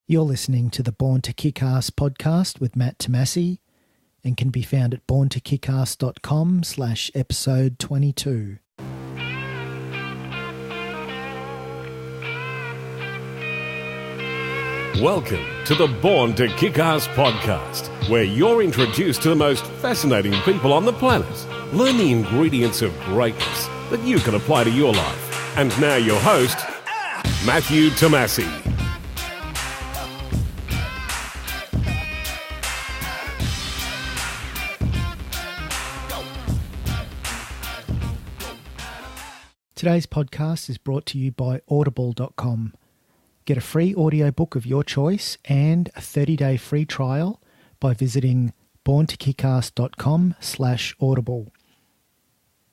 You're listening to the Born to Kick-Ass podcast with Matt Tomasi and can be found at borntokickass.com/episode 22. Welcome to the Born to Kick-Ass podcast, where you're introduced to the most fascinating people on the planet. Learn the ingredients of greatness that you can apply to your life. And now your host, Matthew Tomasi. Today's podcast is brought to you by audible.com. Get a free audiobook of your choice and a 30-day free trial by visiting borntokickass.com/audible.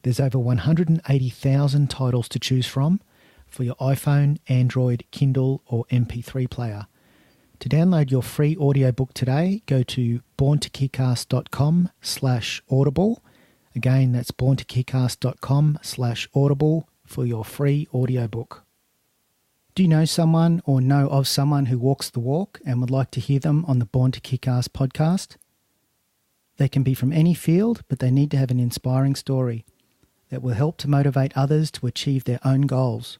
There's over 180,000 titles to choose from for your iPhone, Android, Kindle or MP3 player. To download your free audiobook today, go to borntokickass.com/audible. Again, that's borntokickass.com/audible for your free audiobook. Do you know someone or know of someone who walks the walk and would like to hear them on the Born to Kick-Ass podcast? They can be from any field, but they need to have an inspiring story that will help to motivate others to achieve their own goals.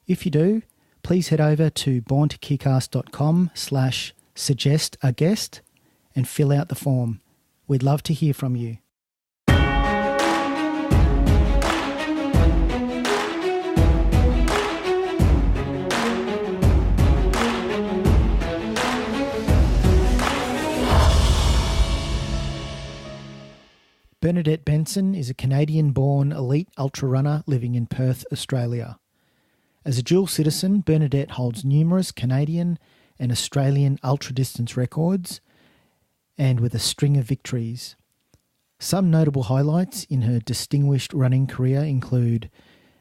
If you do, please head over to borntokickass.com/suggest a guest and fill out the form. We'd love to hear from you. Bernadette Benson is a Canadian-born elite ultrarunner living in Perth, Australia. As a dual citizen, Bernadette holds numerous Canadian and Australian ultra-distance records and with a string of victories. Some notable highlights in her distinguished running career include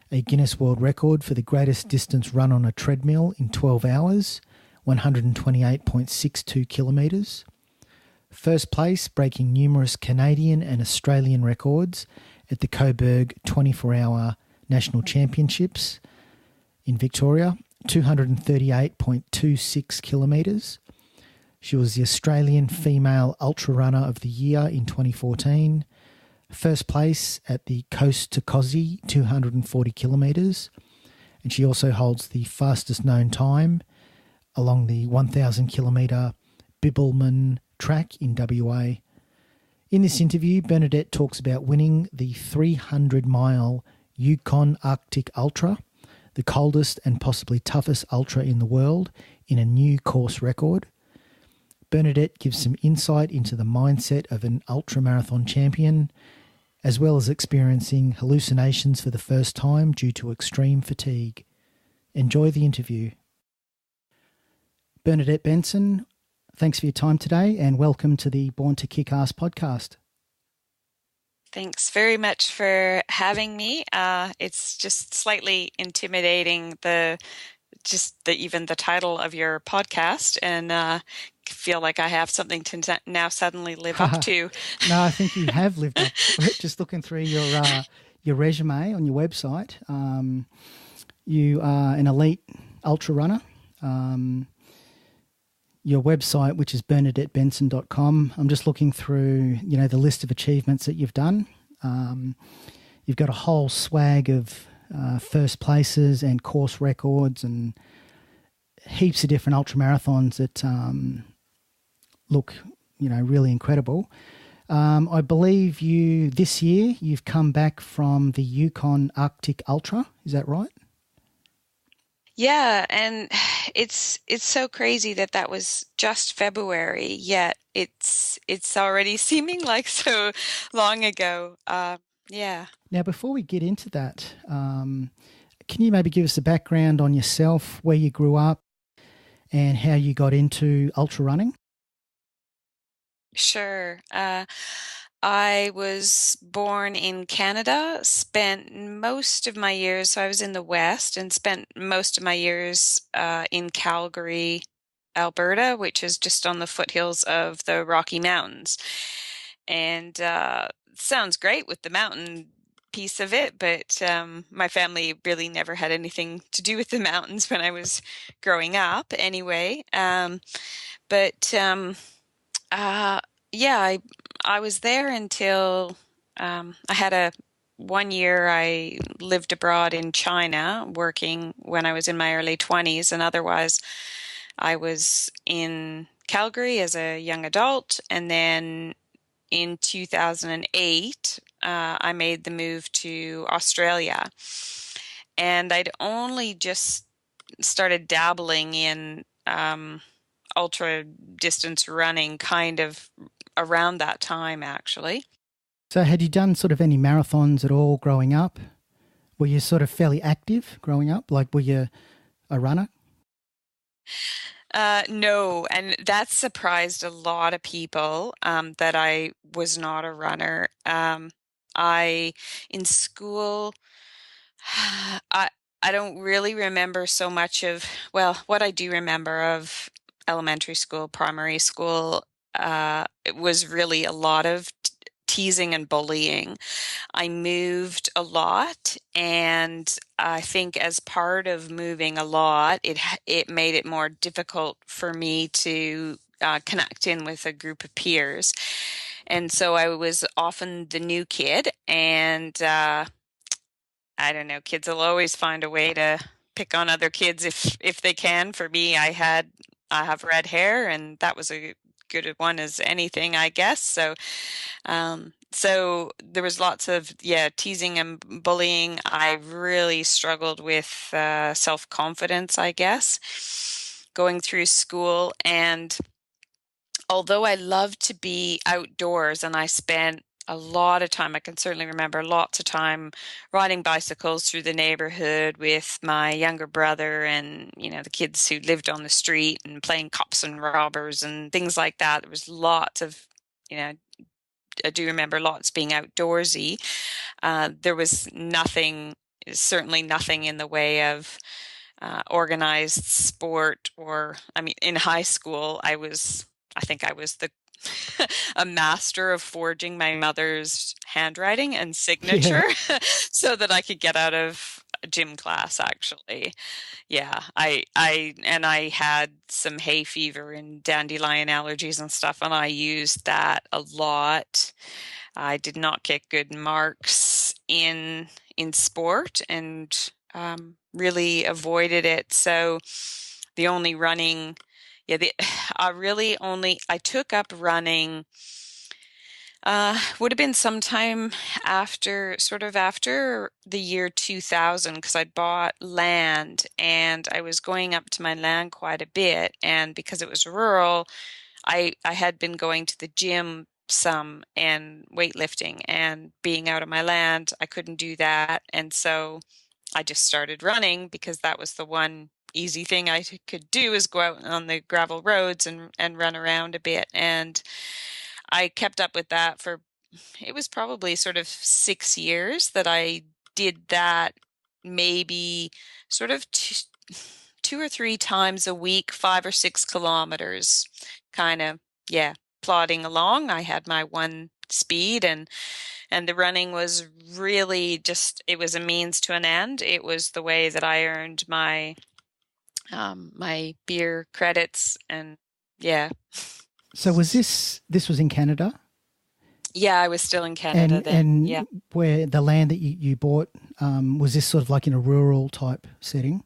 a Guinness World Record for the greatest distance run on a treadmill in 12 hours, 128.62 kilometres, first place breaking numerous Canadian and Australian records at the Coburg 24-hour National Championships in Victoria, 238.26 kilometres. She was the Australian Female Ultra Runner of the Year in 2014, first place at the Coast to Kosci 240 kilometres, and she also holds the fastest known time along the 1,000 kilometre Bibbulmun track in WA. In this interview, Bernadette talks about winning the 300-mile Yukon Arctic Ultra, the coldest and possibly toughest ultra in the world, in a new course record. Bernadette gives some insight into the mindset of an ultramarathon champion, as well as experiencing hallucinations for the first time due to extreme fatigue. Enjoy the interview. Bernadette Benson, thanks for your time today and welcome to the Born to Kick-Ass podcast. Thanks very much for having me. It's just slightly intimidating, even the title of your podcast, and feel like I have something to now suddenly live up to. No, I think you have lived up to it. Just looking through your resume on your website, you are an elite ultra runner. Your website, which is bernadettebenson.com. I'm just looking through, the list of achievements that you've done. You've got a whole swag of first places and course records and heaps of different ultramarathons that look, really incredible. I believe this year you've come back from the Yukon Arctic Ultra. Is that right? Yeah, and it's so crazy that was just February, yet it's already seeming like so long ago. Yeah. Now, before we get into that, can you maybe give us a background on yourself, where you grew up, and how you got into ultra running? Sure. I was born in Canada, spent most of my years, so I was in the West, and spent most of my years in Calgary, Alberta, which is just on the foothills of the Rocky Mountains. And sounds great with the mountain piece of it, but my family really never had anything to do with the mountains when I was growing up anyway. But uh, yeah, I was there until I had a 1 year I lived abroad in China working when I was in my early 20s, and otherwise I was in Calgary as a young adult, and then in 2008 I made the move to Australia, and I'd only just started dabbling in ultra distance running kind of around that time, actually. So had you done sort of any marathons at all growing up? Were you sort of fairly active growing up? Like, were you a runner? No, and that surprised a lot of people that I was not a runner. In school, I I don't really remember so much of, well, what I do remember of elementary school, primary school, it was really a lot of teasing and bullying. I moved a lot, and I think as part of moving a lot, it made it more difficult for me to connect in with a group of peers. And so I was often the new kid, and I don't know, kids will always find a way to pick on other kids if they can. For me, I have red hair, and that was a good one as anything, I guess. So there was lots of teasing and bullying. I really struggled with self-confidence, I guess, going through school. And although I loved to be outdoors, and I spent a lot of time, I can certainly remember lots of time riding bicycles through the neighborhood with my younger brother and, the kids who lived on the street, and playing cops and robbers and things like that. There was lots of, I do remember lots being outdoorsy. There was certainly nothing in the way of organized sport, or, in high school, I think I was a master of forging my mother's handwriting and signature so that I could get out of gym class, actually. Yeah, I had some hay fever and dandelion allergies and stuff, and I used that a lot. I did not get good marks in sport, and really avoided it. So the only running, I took up running would have been sometime after the year 2000, because I'd bought land and I was going up to my land quite a bit. And because it was rural, I had been going to the gym some and weightlifting, and being out of my land, I couldn't do that. And so I just started running, because that was the one easy thing I could do, is go out on the gravel roads and run around a bit. And I kept up with that it was probably sort of 6 years that I did that, maybe sort of two or three times a week, 5 or 6 kilometers, kind of, plodding along. I had my one speed, and the running was really just, it was a means to an end. It was the way that I earned my my beer credits, and So was this was in Canada? Yeah, I was still in Canada then. And where the land that you bought, was this sort of like in a rural type setting?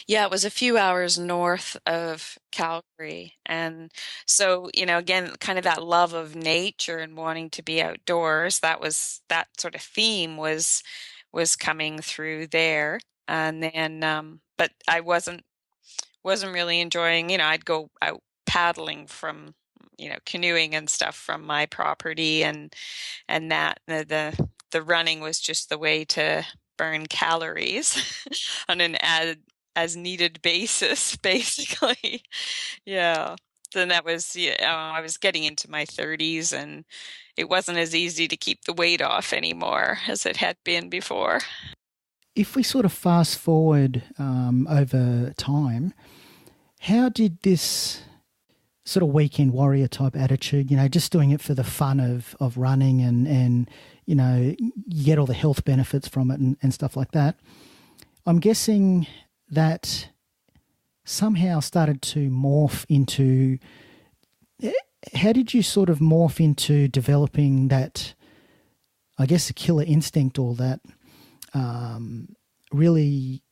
Yeah, it was a few hours north of Calgary. And so, again, kind of that love of nature and wanting to be outdoors, that sort of theme was coming through there. And then, but I wasn't really enjoying, I'd go out paddling from, canoeing and stuff from my property, and that the running was just the way to burn calories on an as needed basis, basically. Yeah. Then that was, I was getting into my 30s, and it wasn't as easy to keep the weight off anymore as it had been before. If we sort of fast forward over time, how did this sort of weekend warrior type attitude, just doing it for the fun of running and you get all the health benefits from it and stuff like that. I'm guessing that somehow started to morph into, how did you sort of morph into developing that, I guess, a killer instinct, or that really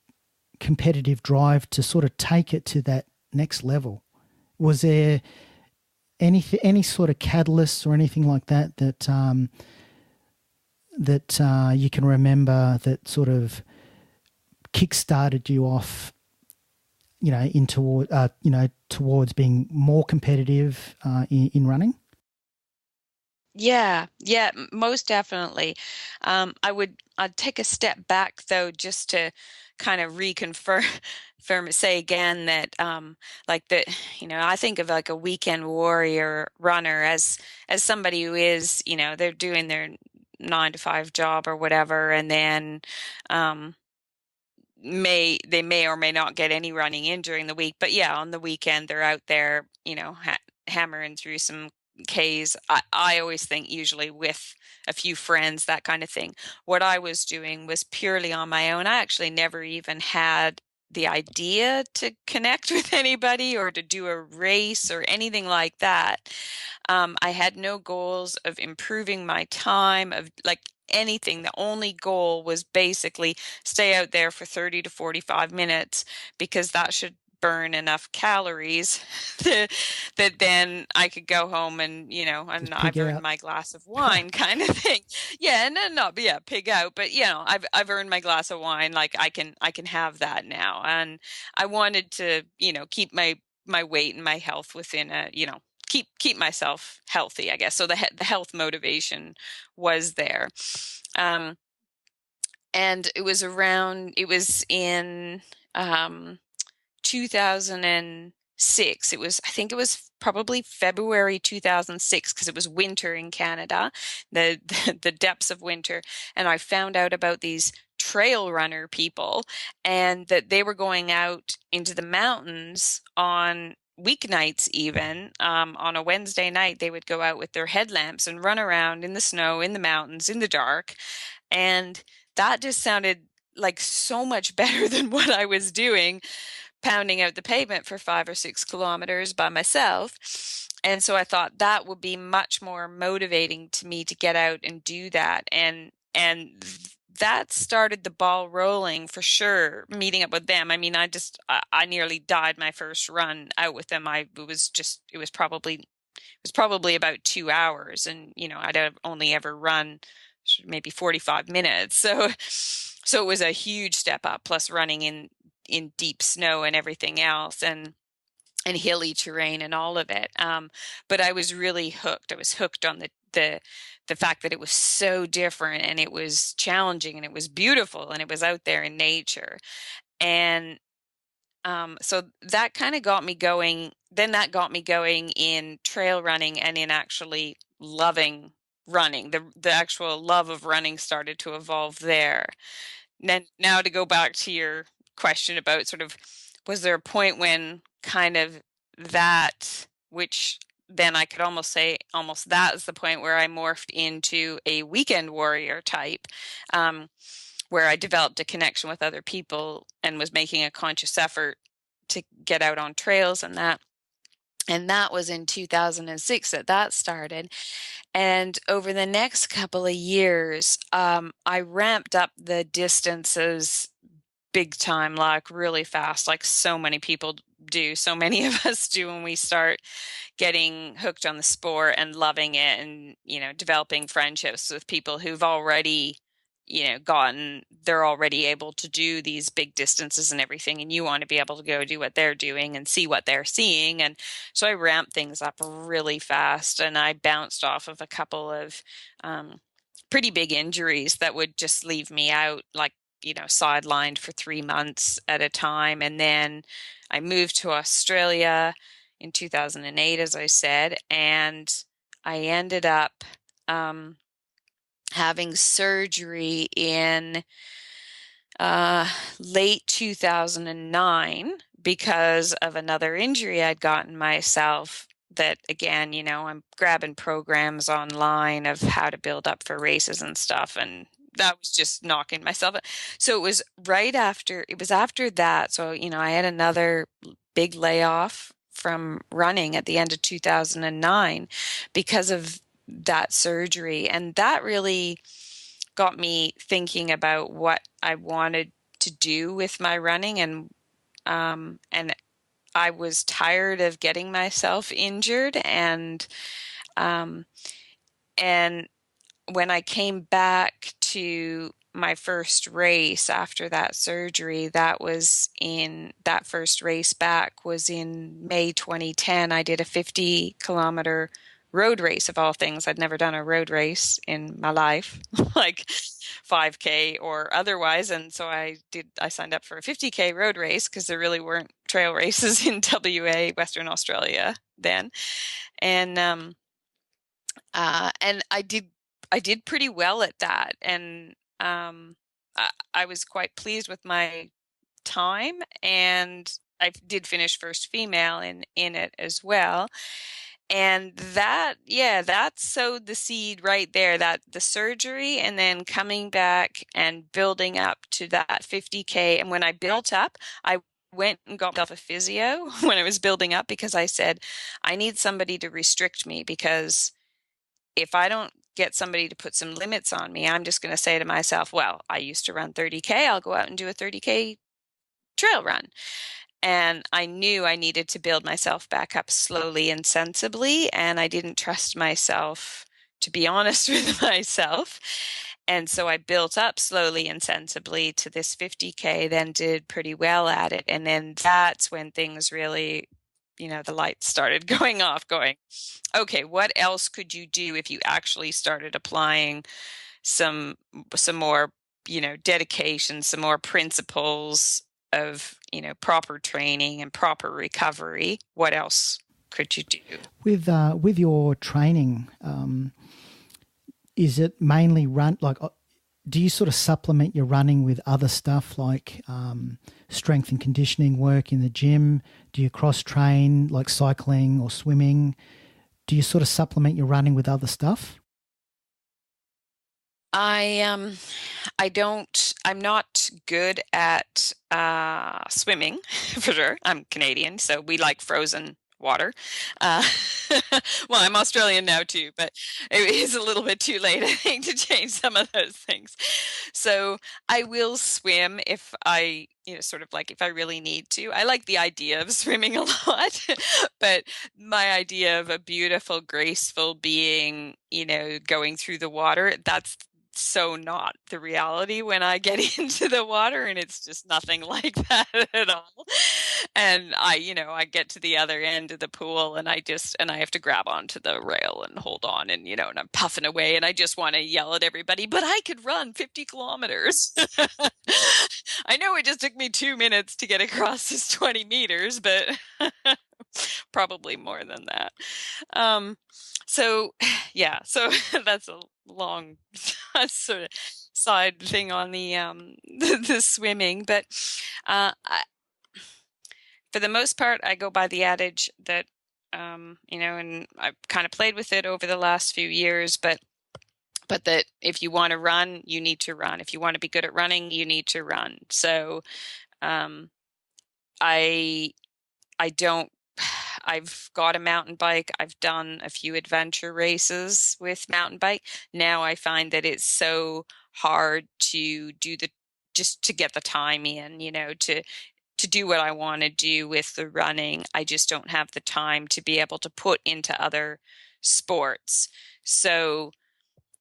competitive drive to sort of take it to that next level? Was there any sort of catalysts or anything like that that you can remember that sort of kick-started you off, towards being more competitive in running? Yeah, most definitely. I'd take a step back though, just to kind of reconfirm, say again that I think of like a weekend warrior runner as somebody who is, they're doing their 9 to 5 job or whatever, and then they may or may not get any running in during the week, but yeah, on the weekend they're out there, hammering through some Ks. I always think usually with a few friends, that kind of thing. What I was doing was purely on my own. I actually never even had the idea to connect with anybody or to do a race or anything like that. I had no goals of improving my time, of like anything. The only goal was basically stay out there for 30 to 45 minutes, because that should burn enough calories that then I could go home and, and I've earned my glass of wine kind of thing. Yeah, pig out. But, I've earned my glass of wine. Like I can have that now. And I wanted to, keep my weight and my health within a, keep myself healthy, I guess. So the health motivation was there. And it was in 2006. I think it was probably February 2006, because it was winter in Canada, the depths of winter. And I found out about these trail runner people, and that they were going out into the mountains on weeknights, even on a Wednesday night. They would go out with their headlamps and run around in the snow, in the mountains, in the dark. And that just sounded like so much better than what I was doing, pounding out the pavement for 5 or 6 kilometers by myself. And so I thought that would be much more motivating to me to get out and do that. And that started the ball rolling for sure, meeting up with them. I mean, I nearly died my first run out with them. It was probably about 2 hours, and, I'd have only ever run maybe 45 minutes. So it was a huge step up, plus running in deep snow and everything else, and hilly terrain and all of it. But I was really hooked. I was hooked on the fact that it was so different, and it was challenging, and it was beautiful, and it was out there in nature. And so that kind of got me going. Then that got me going in trail running and in actually loving running. The actual love of running started to evolve there. Now to go back to your question about sort of, was there a point when kind of that, which then I could almost say that is the point where I morphed into a weekend warrior type, where I developed a connection with other people and was making a conscious effort to get out on trails and that. And that was in 2006 that started. And over the next couple of years, I ramped up the distances big time, like really fast, like so many people do, so many of us do when we start getting hooked on the sport and loving it, and, developing friendships with people who've already, they're already able to do these big distances and everything, and you want to be able to go do what they're doing and see what they're seeing. And so I ramped things up really fast, and I bounced off of a couple of pretty big injuries that would just leave me out, like, sidelined for 3 months at a time. And then I moved to Australia in 2008, as I said, and I ended up having surgery in late 2009 because of another injury I'd gotten myself that, again, I'm grabbing programs online of how to build up for races and stuff. And that was just knocking myself out. So it was after that. So, I had another big layoff from running at the end of 2009 because of that surgery. And that really got me thinking about what I wanted to do with my running. And I was tired of getting myself injured. Um, and when I came back to my first race after that surgery, that first race back was in May 2010. I did a 50-kilometer road race, of all things. I'd never done a road race in my life, like 5K or otherwise. And so I signed up for a 50K road race because there really weren't trail races in WA, Western Australia then. And I did pretty well at that. And I was quite pleased with my time, and I did finish first female in it as well. And that sowed the seed right there, that the surgery and then coming back and building up to that 50K. And when I built up, I went and got myself a physio when I was building up, because I said, I need somebody to restrict me, because if I don't get somebody to put some limits on me, I'm just going to say to myself, well, I used to run 30K. I'll go out and do a 30K trail run. And I knew I needed to build myself back up slowly and sensibly. And I didn't trust myself, to be honest with myself. And so I built up slowly and sensibly to this 50K, then did pretty well at it. And then that's when things really, the lights started going off, going, okay, what else could you do if you actually started applying some more, dedication, some more principles of, proper training and proper recovery? What else could you do? With your training, is it mainly do you sort of supplement your running with other stuff like strength and conditioning work in the gym? Do you cross train like cycling or swimming? Do you sort of supplement your running with other stuff? I'm not good at swimming, for sure. I'm Canadian, so we like frozen water. Well, I'm Australian now too, but it is a little bit too late, I think, to change some of those things. So I will swim if I, sort of like if I really need to. I like the idea of swimming a lot, but my idea of a beautiful, graceful being, going through the water, that's so not the reality when I get into the water, and it's just nothing like that at all. And I get to the other end of the pool, and I have to grab onto the rail and hold on, and and I'm puffing away, and I just want to yell at everybody, but I could run 50 kilometers. I know it just took me 2 minutes to get across this 20 meters, but probably more than that. So yeah, so that's a long sort of side thing on the the swimming, but for the most part, I go by the adage that and I've kind of played with it over the last few years, but that if you want to run, you need to run. If you want to be good at running, you need to run. So I've got a mountain bike. I've done a few adventure races with mountain bike. Now I find that it's so hard to do just to get the time in, to do what I want to do with the running. I just don't have the time to be able to put into other sports. So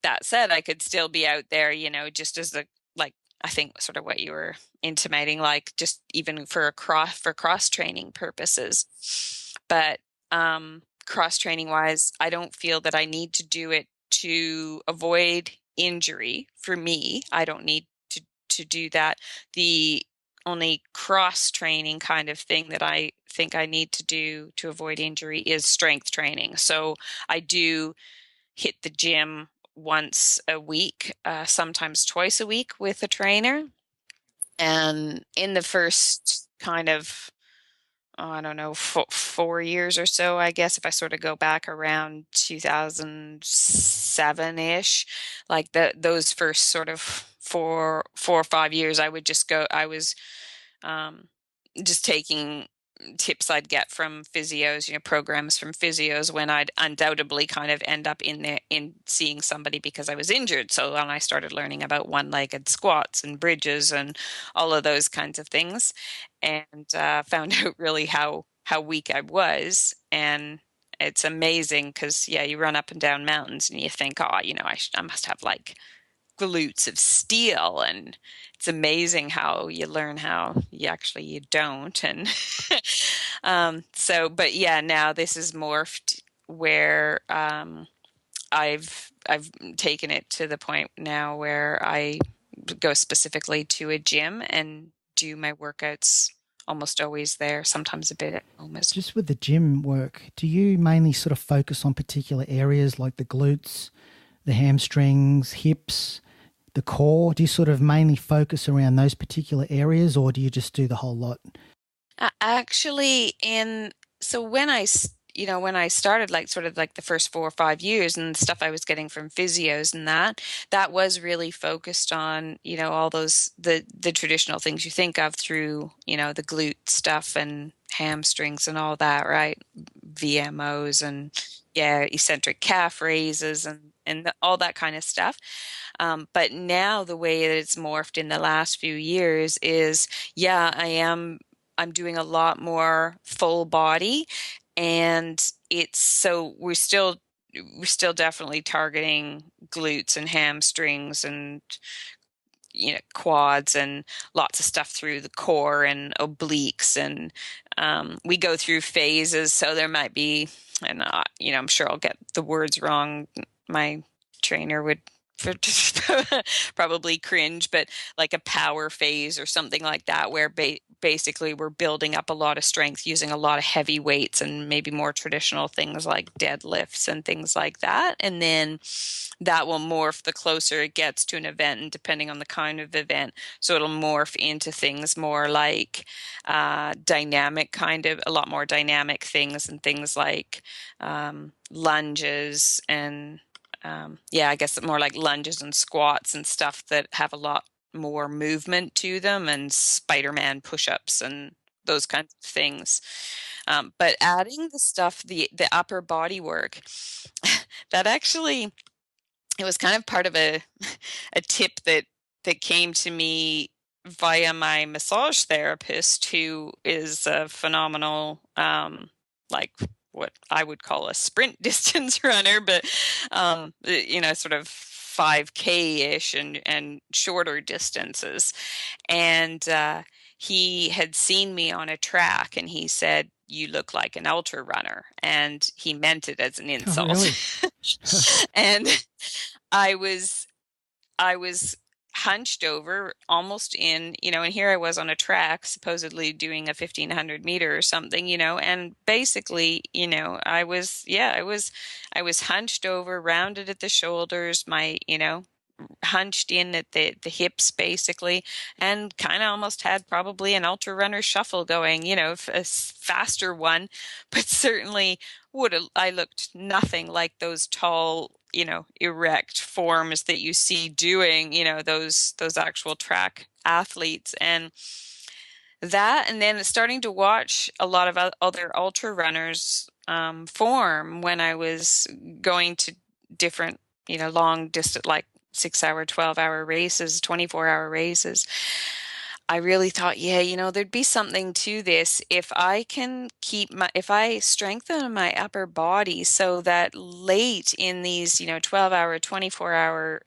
that said, I could still be out there, just as I think sort of what you were intimating, like just even for cross training purposes. But cross training wise, I don't feel that I need to do it to avoid injury. For me, I don't need to do that. The only cross training kind of thing that I think I need to do to avoid injury is strength training. So I do hit the gym once a week, sometimes twice a week with a trainer. And in the first kind of I don't know, 4 years or so, I guess, if I sort of go back around 2007-ish, like those first sort of 4 or 5 years, I was um, just taking tips I'd get from physios, programs from physios when I'd undoubtedly kind of end up in seeing somebody because I was injured. So then I started learning about one-legged squats and bridges and all of those kinds of things, and found out really how weak I was. And it's amazing because, yeah, you run up and down mountains and you think, oh, I must have like glutes of steel, and it's amazing how you learn how you don't. And but yeah, now this is morphed where I've taken it to the point now where I go specifically to a gym and do my workouts almost always there, sometimes a bit at home as well. Just with the gym work, do you mainly sort of focus on particular areas like the glutes, the hamstrings, hips, the core? Do you sort of mainly focus around those particular areas, or do you just do the whole lot? Actually, when I started, like sort of like the first 4 or 5 years, and the stuff I was getting from physios and that was really focused on, all those, the traditional things you think of through, the glute stuff and hamstrings and all that, right? VMOs and eccentric calf raises and all that kind of stuff. But now the way that it's morphed in the last few years is, I'm doing a lot more full body, and we're still definitely targeting glutes and hamstrings and quads and lots of stuff through the core and obliques, and we go through phases. So there might be, and I'm sure I'll get the words wrong. My trainer would probably cringe, but like a power phase or something like that, where basically we're building up a lot of strength using a lot of heavy weights and maybe more traditional things like deadlifts and things like that. And then that will morph the closer it gets to an event, and depending on the kind of event. So it'll morph into things more like dynamic, kind of a lot more dynamic things, and things like lunges and I guess more like lunges and squats and stuff that have a lot more movement to them, and Spider-Man push-ups and those kinds of things. But adding the stuff, the upper body work, that actually, it was kind of part of a tip that came to me via my massage therapist, who is a phenomenal, like what I would call a sprint distance runner, but sort of 5K-ish and shorter distances. And he had seen me on a track, and he said, "You look like an ultra runner," and he meant it as an insult. Oh, really? And I was hunched over almost in, and here I was on a track supposedly doing a 1,500 meter or something, and basically, I was hunched over, rounded at the shoulders, my, hunched in at the hips basically, and kind of almost had probably an ultra runner shuffle going, a faster one, but certainly I looked nothing like those tall, erect forms that you see doing, those actual track athletes. And then starting to watch a lot of other ultra runners form when I was going to different, long distance, like 6-hour, 12-hour races, 24-hour races. I really thought, there'd be something to this if I can if I strengthen my upper body so that late in these, 12-hour, 24-hour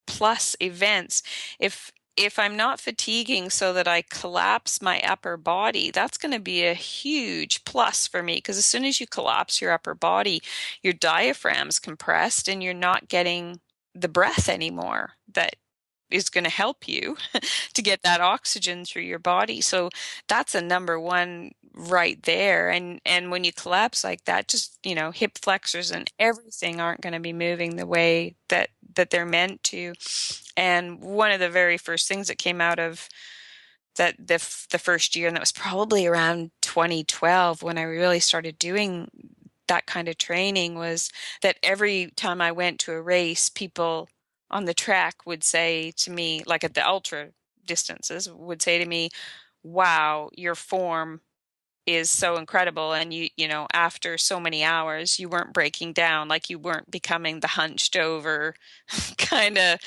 plus events, if I'm not fatiguing so that I collapse my upper body, that's going to be a huge plus for me, because as soon as you collapse your upper body, your diaphragm's compressed and you're not getting the breath anymore that is going to help you to get that oxygen through your body. So that's a number one right there. And when you collapse like that, just, hip flexors and everything aren't going to be moving the way that they're meant to. And one of the very first things that came out of the first year, and that was probably around 2012 when I really started doing that kind of training, was that every time I went to a race, people on the track would say to me, like at the ultra distances, would say to me, "Wow, your form is so incredible, and you know, after so many hours you weren't breaking down, like you weren't becoming the hunched over kind of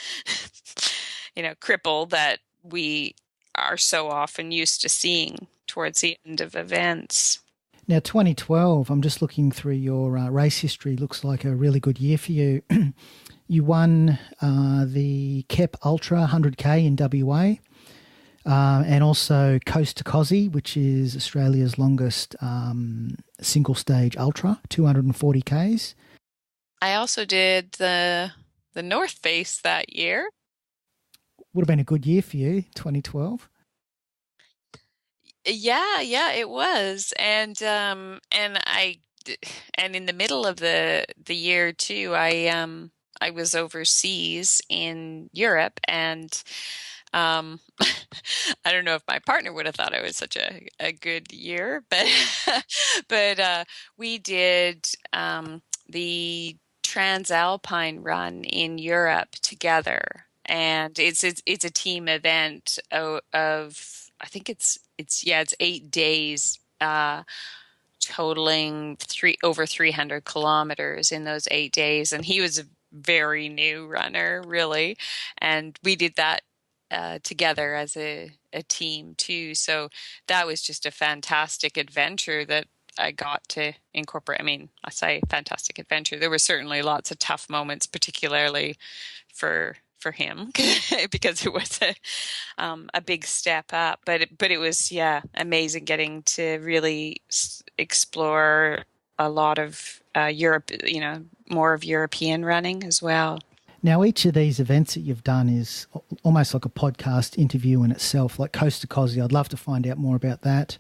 cripple that we are so often used to seeing towards the end of events." Now, 2012, I'm just looking through your race history, looks like a really good year for you. You won the KEP Ultra 100K in WA, and also Coast to Kosci, which is Australia's longest single-stage ultra, 240 Ks. I also did the North Face that year. Would have been a good year for you, 2012. Yeah, it was. And in the middle of the year too, I was overseas in Europe, and I don't know if my partner would have thought it was such a good year, but we did the Transalpine run in Europe together, and it's a team event of I think it's 8 days, totaling over 300 kilometers in those 8 days. And he was a very new runner, really, and we did that together as a team too. So that was just a fantastic adventure that I got to incorporate. I mean, I say fantastic adventure. There were certainly lots of tough moments, particularly for him, because it was a big step up. But it was, yeah, amazing getting to really explore a lot of Europe, more of European running as well. Now, each of these events that you've done is almost like a podcast interview in itself, like Coast to Kosci. I'd love to find out more about that.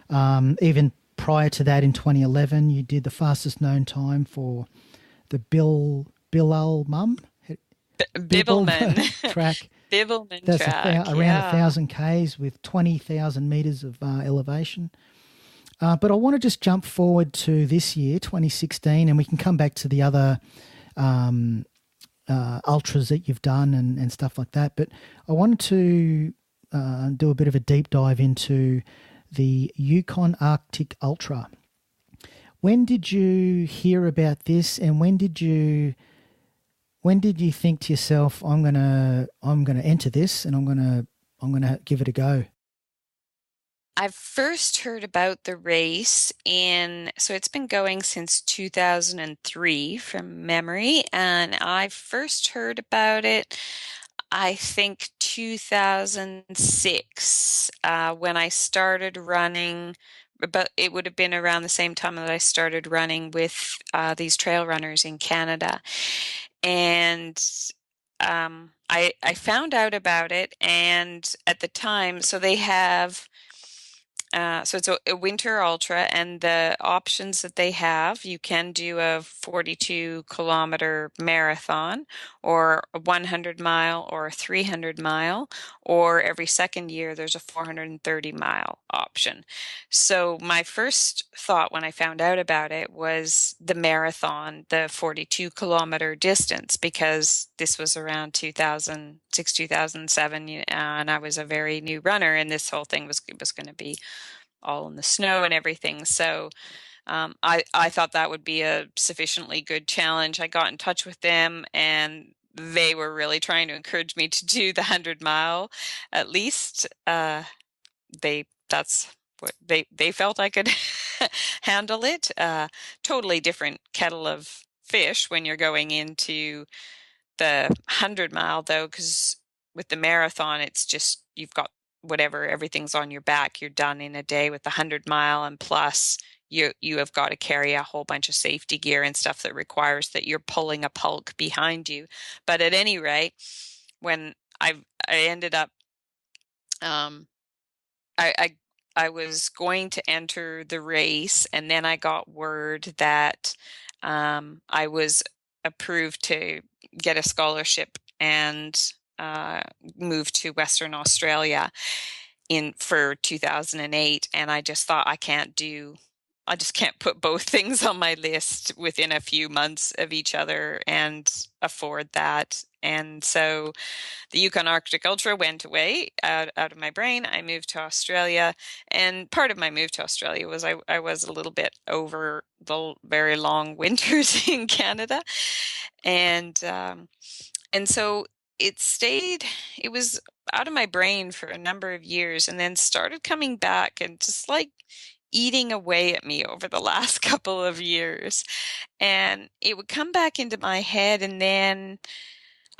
Even prior to that, in 2011, you did the fastest known time for the Bibbulmun track. Bibbulmun That's track. Around 1,000 Ks with 20,000 metres of elevation. But I want to just jump forward to this year, 2016, and we can come back to the other ultras that you've done and stuff like that. But I wanted to do a bit of a deep dive into the Yukon Arctic Ultra. When did you hear about this, and when did you think to yourself, I'm gonna enter this and I'm gonna give it a go? I first heard about the race so it's been going since 2003 from memory, and I first heard about it, I think 2006, when I started running, but it would have been around the same time that I started running with these trail runners in Canada. And I found out about it, and at the time, so they have so it's a winter ultra, and the options that they have, you can do a 42-kilometer marathon, or a 100-mile, or a 300-mile, or every second year there's a 430-mile option. So my first thought when I found out about it was the marathon, the 42-kilometer distance, because this was around 2006, 2007, and I was a very new runner, and this whole thing was going to be all in the snow and everything. So I thought that would be a sufficiently good challenge. I got in touch with them, and they were really trying to encourage me to do the 100-mile at least. That's what they felt I could handle it. Totally different kettle of fish when you're going into the 100-mile, though, because with the marathon, it's just you've got whatever, everything's on your back. You're done in a day. With the 100-mile, and plus you have got to carry a whole bunch of safety gear and stuff that requires that you're pulling a pulk behind you. But at any rate, when I ended up, I was going to enter the race, and then I got word that I was approved to get a scholarship and move to Western Australia. in for 2008, and I just thought I just can't put both things on my list within a few months of each other and afford that. And so the Yukon Arctic Ultra went away out of my brain. I moved to Australia, and part of my move to Australia was I was a little bit over the very long winters in Canada, and so it was out of my brain for a number of years, and then started coming back and just like eating away at me over the last couple of years. And it would come back into my head, and then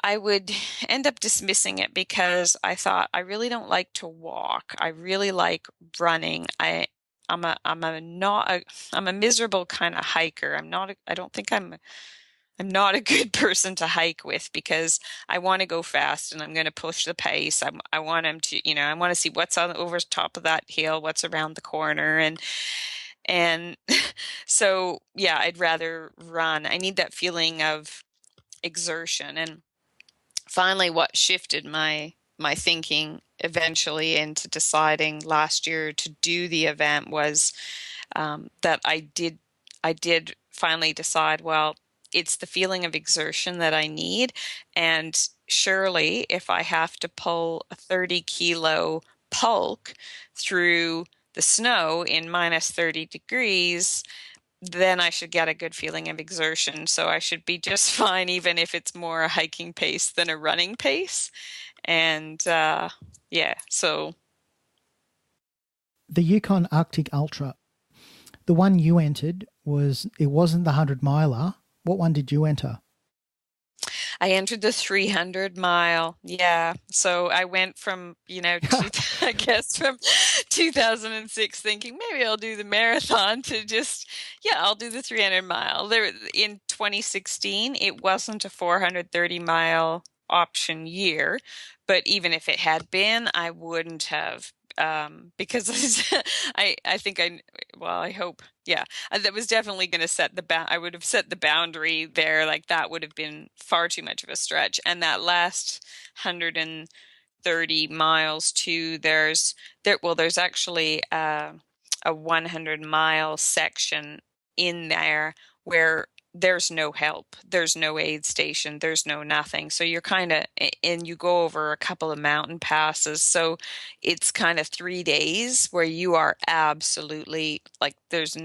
I would end up dismissing it because I thought I really don't like to walk. I really like running. I'm a miserable kind of hiker. I don't think I'm not a good person to hike with, because I want to go fast and I'm going to push the pace. I want him to, I want to see what's on over top of that hill, what's around the corner. And so, yeah, I'd rather run. I need that feeling of exertion. And finally, what shifted my thinking eventually into deciding last year to do the event was that I did finally decide, well, it's the feeling of exertion that I need. And surely if I have to pull a 30-kilo bulk through the snow in minus 30 degrees, then I should get a good feeling of exertion. So I should be just fine, even if it's more a hiking pace than a running pace. And so. The Yukon Arctic Ultra, the one you entered it wasn't the 100-miler. What one did you enter? I entered the 300-mile. Yeah. So I went from, I guess from 2006 thinking maybe I'll do the marathon to just, I'll do the 300-mile. There in 2016, it wasn't a 430-mile option year, but even if it had been, I wouldn't have, because I hope, that was definitely going to set I would have set the boundary there. Like that would have been far too much of a stretch. And that last 130 miles too, there's actually a 100-mile section in there where there's no help, there's no aid station, there's no nothing. So you're and you go over a couple of mountain passes. So it's kind of 3 days where you are absolutely like, there's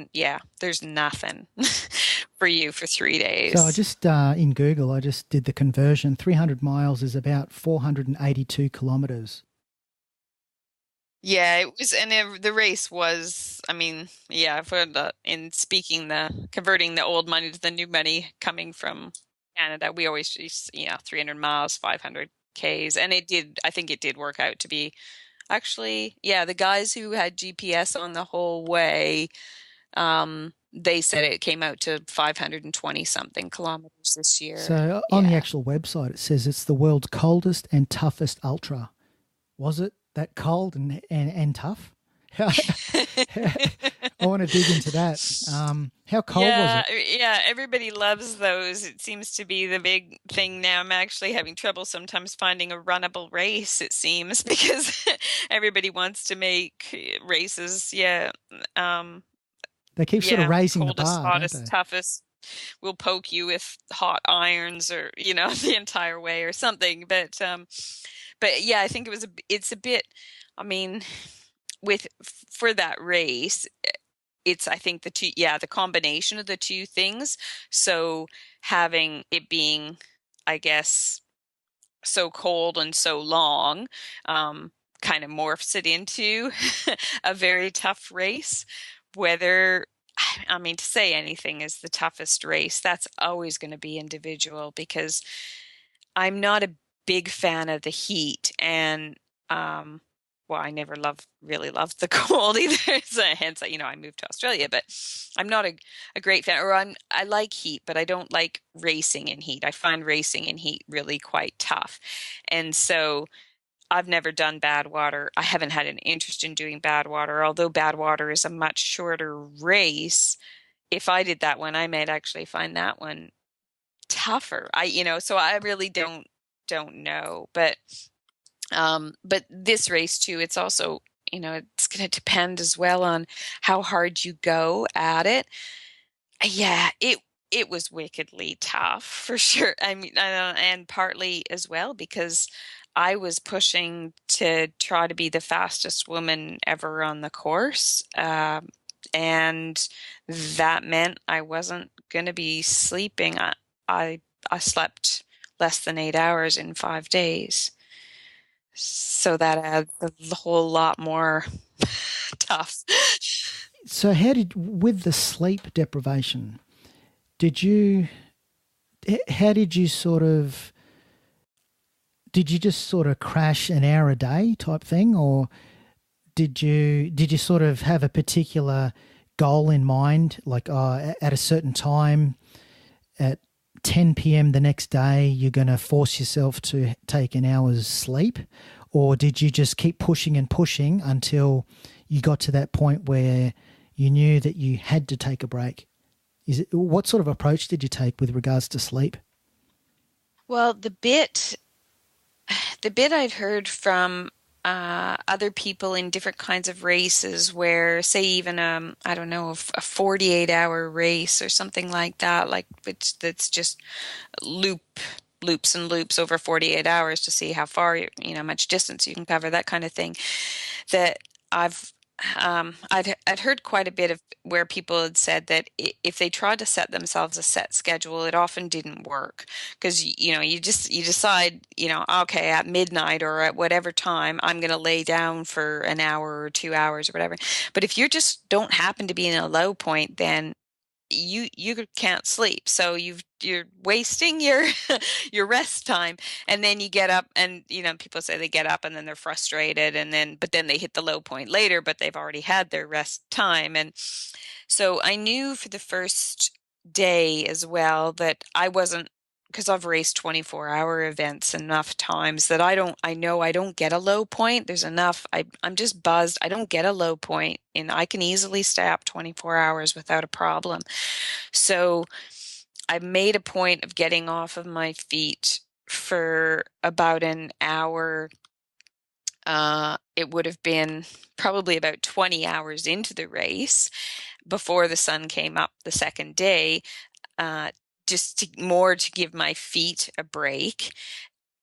nothing for you for 3 days. So I just, in Google, I just did the conversion. 300 miles is about 482 kilometers. Yeah, it was, and the race was, converting the old money to the new money coming from Canada, we always use, 300 miles, 500 Ks. And I think it did work out to be actually, the guys who had GPS on the whole way, they said it came out to 520 something kilometers this year. So on the actual website, it says it's the world's coldest and toughest ultra. Was it that cold and tough? I want to dig into that. How cold was it? Yeah, everybody loves those. It seems to be the big thing now. I'm actually having trouble sometimes finding a runnable race, it seems, because everybody wants to make races. Yeah. They keep sort of raising coldest, the bar, hottest, toughest. Will poke you with hot irons, or the entire way or something. But yeah, I think it's a bit. I mean, for that race, it's, I think the combination of the two things. So having it being, I guess, so cold and so long, kind of morphs it into a very tough race. Whether, to say anything is the toughest race, that's always going to be individual, because I'm not a big fan of the heat, and I never really loved the cold either. So hence, I moved to Australia, but I'm not a great fan. Or I like heat, but I don't like racing in heat. I find racing in heat really quite tough, and so I've never done Badwater. I haven't had an interest in doing Badwater, although Badwater is a much shorter race. If I did that one, I might actually find that one tougher. So I really don't know. But this race too, it's also it's going to depend as well on how hard you go at it. Yeah, it was wickedly tough for sure. I mean, and partly as well because I was pushing to try to be the fastest woman ever on the course. And that meant I wasn't going to be sleeping. I slept less than 8 hours in 5 days. So that adds a whole lot more tough. So with the sleep deprivation, how did you just sort of crash an hour a day type thing, or did you sort of have a particular goal in mind, like at a certain time at 10 p.m. the next day you're going to force yourself to take an hour's sleep, or did you just keep pushing and pushing until you got to that point where you knew that you had to take a break? What sort of approach did you take with regards to sleep? Well, the bit I'd heard from other people in different kinds of races where, say, even I don't know, a 48-hour race or something like that, like that's just loops and loops over 48 hours to see how far much distance you can cover, that kind of thing. That I'd heard quite a bit of where people had said that if they tried to set themselves a set schedule, it often didn't work because you decide okay, at midnight or at whatever time I'm going to lay down for an hour or 2 hours or whatever. But if you just don't happen to be in a low point, then you can't sleep, so you're wasting your your rest time, and then you get up and people say they get up and then they're frustrated, but then they hit the low point later, but they've already had their rest time. And so I knew for the first day as well that I wasn't, because I've raced 24-hour events enough times that I know I don't get a low point. There's enough. I'm just buzzed. I don't get a low point, and I can easily stay up 24 hours without a problem. So I made a point of getting off of my feet for about an hour. It would have been probably about 20 hours into the race before the sun came up the second day, just to give my feet a break.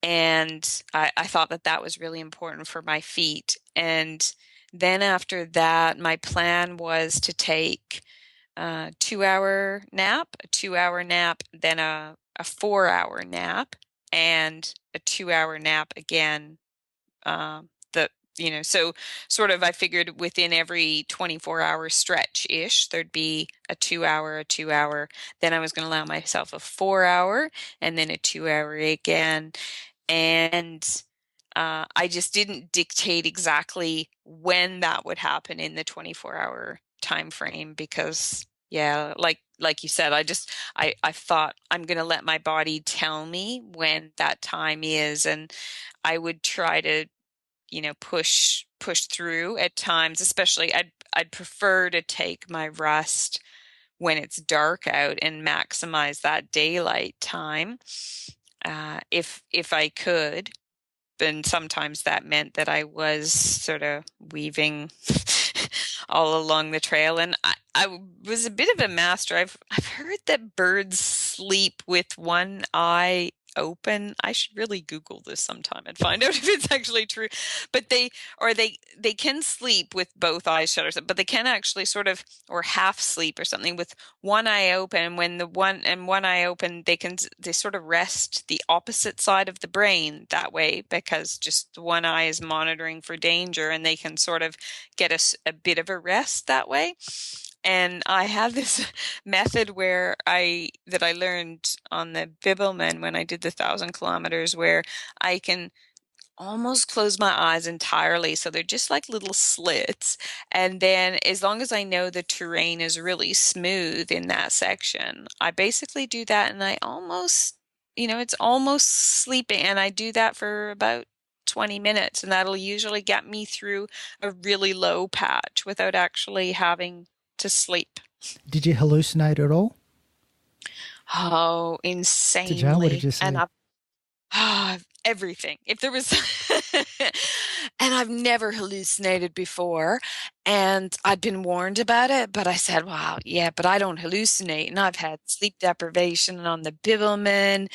And I thought that was really important for my feet. And then after that, my plan was to take a 2-hour nap, then a 4-hour nap, and a 2-hour nap again. So sort of I figured within every 24-hour stretch-ish, there'd be a 2-hour, then I was going to allow myself a 4-hour, and then a 2-hour again. And I just didn't dictate exactly when that would happen in the 24-hour time frame because, yeah, like you said, I thought I'm going to let my body tell me when that time is, and I would try to push through at times. Especially I'd prefer to take my rest when it's dark out and maximize that daylight time if I could. And sometimes that meant that I was sort of weaving all along the trail, and I was a bit of a master. I've heard that birds sleep with one eye open. I should really Google this sometime and find out if it's actually true. But they can sleep with both eyes shut, but they can actually sort of, or half sleep or something with one eye open. When one eye open, they sort of rest the opposite side of the brain that way, because just one eye is monitoring for danger, and they can sort of get a bit of a rest that way. And I have this method that I learned on the Bibbulmun when I did the 1,000 kilometers, where I can almost close my eyes entirely. So they're just like little slits. And then as long as I know the terrain is really smooth in that section, I basically do that, and I almost, it's almost sleeping. And I do that for about 20 minutes, and that'll usually get me through a really low patch without actually having to sleep. Did you hallucinate at all? Oh, insanely. Did you? What did you say? And everything. If there was And I've never hallucinated before. And I'd been warned about it, but I said, wow, yeah, but I don't hallucinate. And I've had sleep deprivation on the Bibbulmun,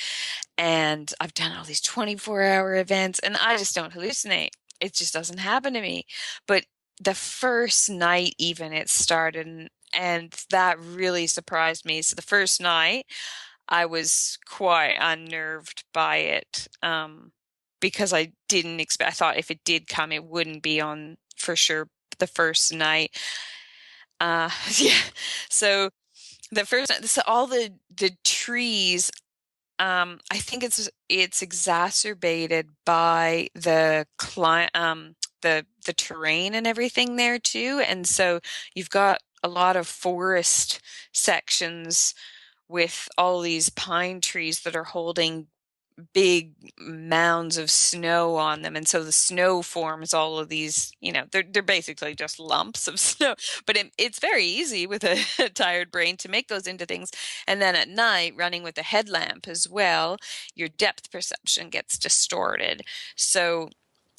and I've done all these 24-hour events, and I just don't hallucinate. It just doesn't happen to me. But the first night, even, it started, and that really surprised me. So the first night, I was quite unnerved by it, because I didn't expect, I thought if it did come, it wouldn't be on for sure the first night. Yeah. So the first night, so all the trees, I think it's exacerbated by the terrain and everything there too. And so you've got a lot of forest sections with all these pine trees that are holding big mounds of snow on them, and so the snow forms all of these, they're basically just lumps of snow, but it's very easy with a tired brain to make those into things. And then at night, running with a headlamp as well, your depth perception gets distorted. So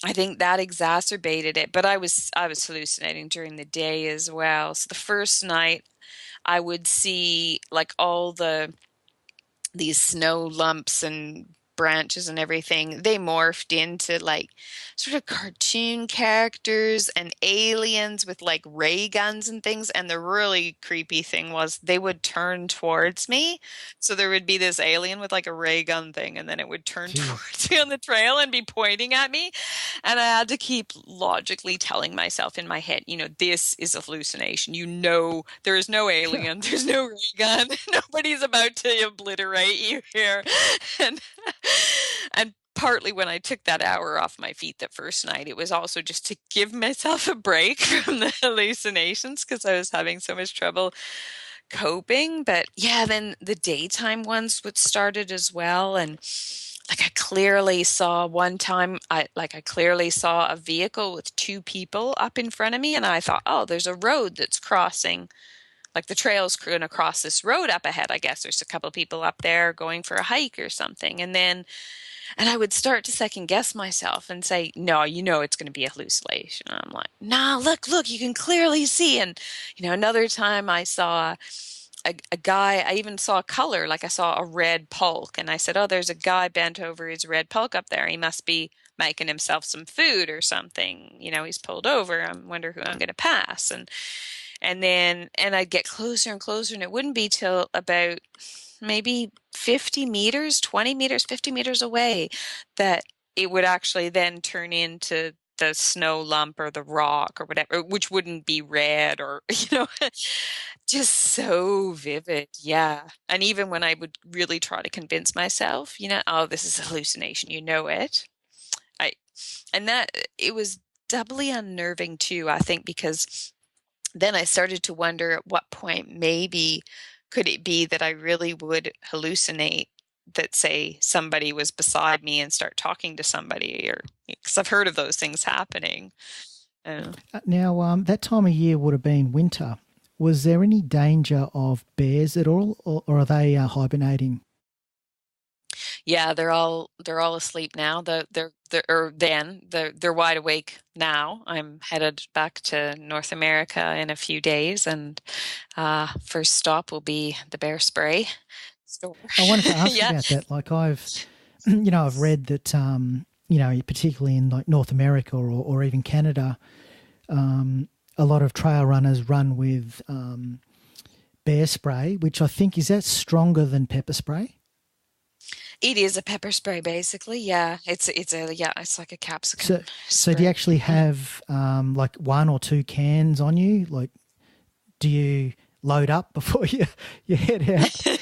I think that exacerbated it, but I was hallucinating during the day as well. So the first night I would see like all these snow lumps and branches and everything, they morphed into like sort of cartoon characters and aliens with like ray guns and things. And the really creepy thing was they would turn towards me. So there would be this alien with like a ray gun thing, and then it would turn towards me on the trail and be pointing at me. And I had to keep logically telling myself in my head, this is a hallucination. There is no alien. There's no ray gun. Nobody's about to obliterate you here. And partly when I took that hour off my feet that first night, it was also just to give myself a break from the hallucinations because I was having so much trouble coping. But yeah, then the daytime ones would started as well. And like I clearly saw one time, I clearly saw a vehicle with two people up in front of me, and I thought, oh, there's a road that's crossing. Like the trail's going to cross this road up ahead. I guess there's a couple of people up there going for a hike or something. And I would start to second guess myself and say, no, it's going to be a hallucination. And I'm like, nah, look, you can clearly see. And, another time I saw a guy, I even saw a color, like I saw a red pulk. And I said, oh, there's a guy bent over his red pulk up there. He must be making himself some food or something. He's pulled over. I wonder who I'm going to pass. And I'd get closer and closer, and it wouldn't be till about maybe 50 meters, 20 meters, 50 meters away that it would actually then turn into the snow lump or the rock or whatever, which wouldn't be red or, just so vivid. Yeah. And even when I would really try to convince myself, oh, this is a hallucination, it. It was doubly unnerving too, I think, because then I started to wonder at what point maybe could it be that I really would hallucinate that, say, somebody was beside me and start talking to somebody, or because I've heard of those things happening. Now, that time of year would have been winter. Was there any danger of bears at all, or are they hibernating? Yeah, they're all asleep now. They're wide awake now. I'm headed back to North America in a few days, and first stop will be the bear spray store. I wanted to ask about that. Like I've read that particularly in like North America or even Canada, a lot of trail runners run with bear spray, which I think is that stronger than pepper spray. It is a pepper spray, basically. Yeah, it's like a capsicum. So do you actually have like one or two cans on you? Like, do you load up before you head out?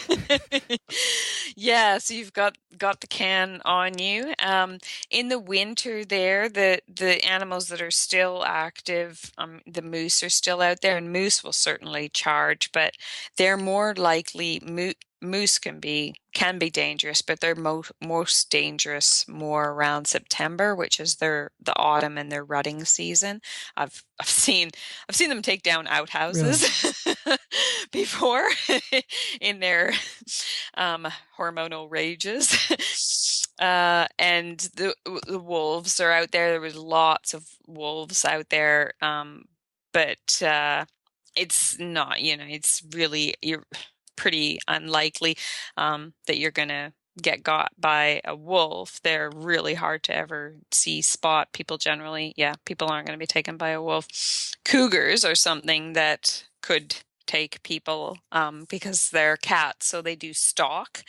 Yeah, so you've got the can on you. In the winter, the animals that are still active, the moose are still out there, and moose will certainly charge, but they're more likely. Moose can be dangerous, but they're most dangerous more around September, which is the autumn and their rutting season. I've seen them take down outhouses really? Before in their hormonal rages. And the wolves are out there. There was lots of wolves out there. But it's not, it's really, you're pretty unlikely that you're going to get got by a wolf. They're really hard to ever spot. People generally, people aren't going to be taken by a wolf. Cougars are something that could take people because they're cats, so they do stalk.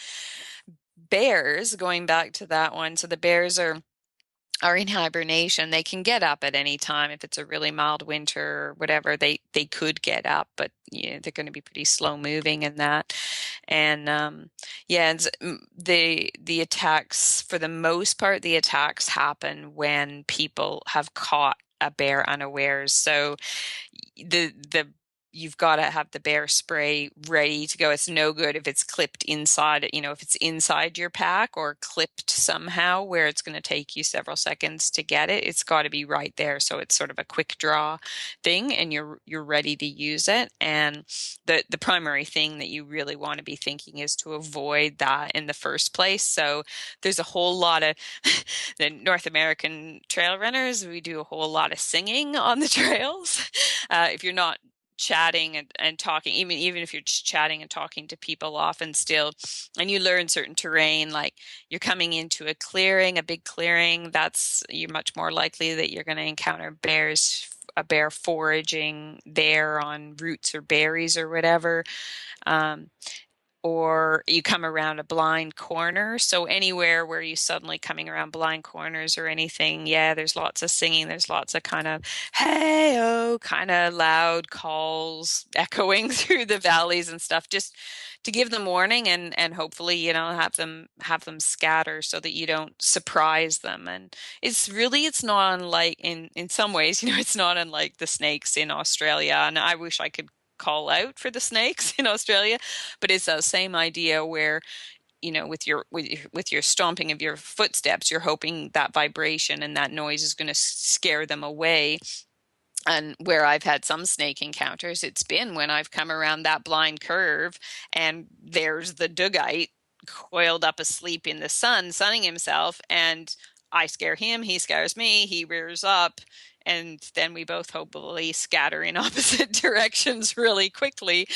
Bears, going back to that one, so the bears are in hibernation. They can get up at any time if it's a really mild winter or whatever. They could get up, but they're going to be pretty slow moving in that. And and the attacks, for the most part, the attacks happen when people have caught a bear unawares. So the you've got to have the bear spray ready to go. It's no good if it's clipped inside, if it's inside your pack or clipped somehow where it's going to take you several seconds to get it. It's got to be right there. So it's sort of a quick draw thing and you're ready to use it. And the primary thing that you really want to be thinking is to avoid that in the first place. So there's a whole lot of the North American trail runners, we do a whole lot of singing on the trails. If you're not chatting and talking, even if you're just chatting and talking to people often still, and you learn certain terrain, like you're coming into a clearing, a big clearing, you're much more likely that you're going to encounter a bear foraging there on roots or berries or whatever. Or you come around a blind corner. So anywhere where you suddenly coming around blind corners or anything, there's lots of singing. There's lots of kind of, hey-oh, kind of loud calls echoing through the valleys and stuff, just to give them warning and hopefully, have them scatter so that you don't surprise them. And it's not unlike, in some ways, it's not unlike the snakes in Australia. And I wish I could call out for the snakes in Australia, but it's the same idea where with your stomping of your footsteps, you're hoping that vibration and that noise is going to scare them away. And where I've had some snake encounters, it's been when I've come around that blind curve and there's the Dugite coiled up asleep in the sun, sunning himself, and I scare him, he scares me, he rears up, and then we both hopefully scatter in opposite directions really quickly.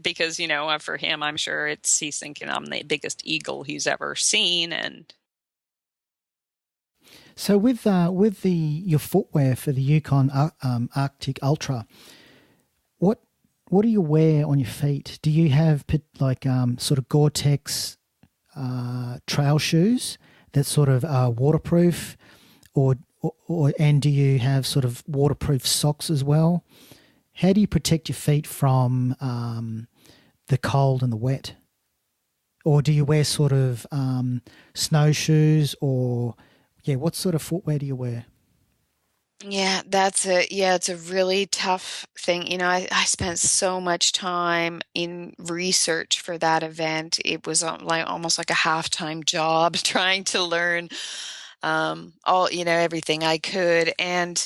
Because, for him, I'm sure he's thinking I'm the biggest eagle he's ever seen. And so with your footwear for the Yukon Arctic Ultra, what do you wear on your feet? Do you have like sort of Gore-Tex trail shoes that sort of are waterproof, and do you have sort of waterproof socks as well? How do you protect your feet from the cold and the wet? Or do you wear sort of snowshoes what sort of footwear do you wear? Yeah, it's a really tough thing. I spent so much time in research for that event. It was almost like a half-time job trying to learn everything I could. And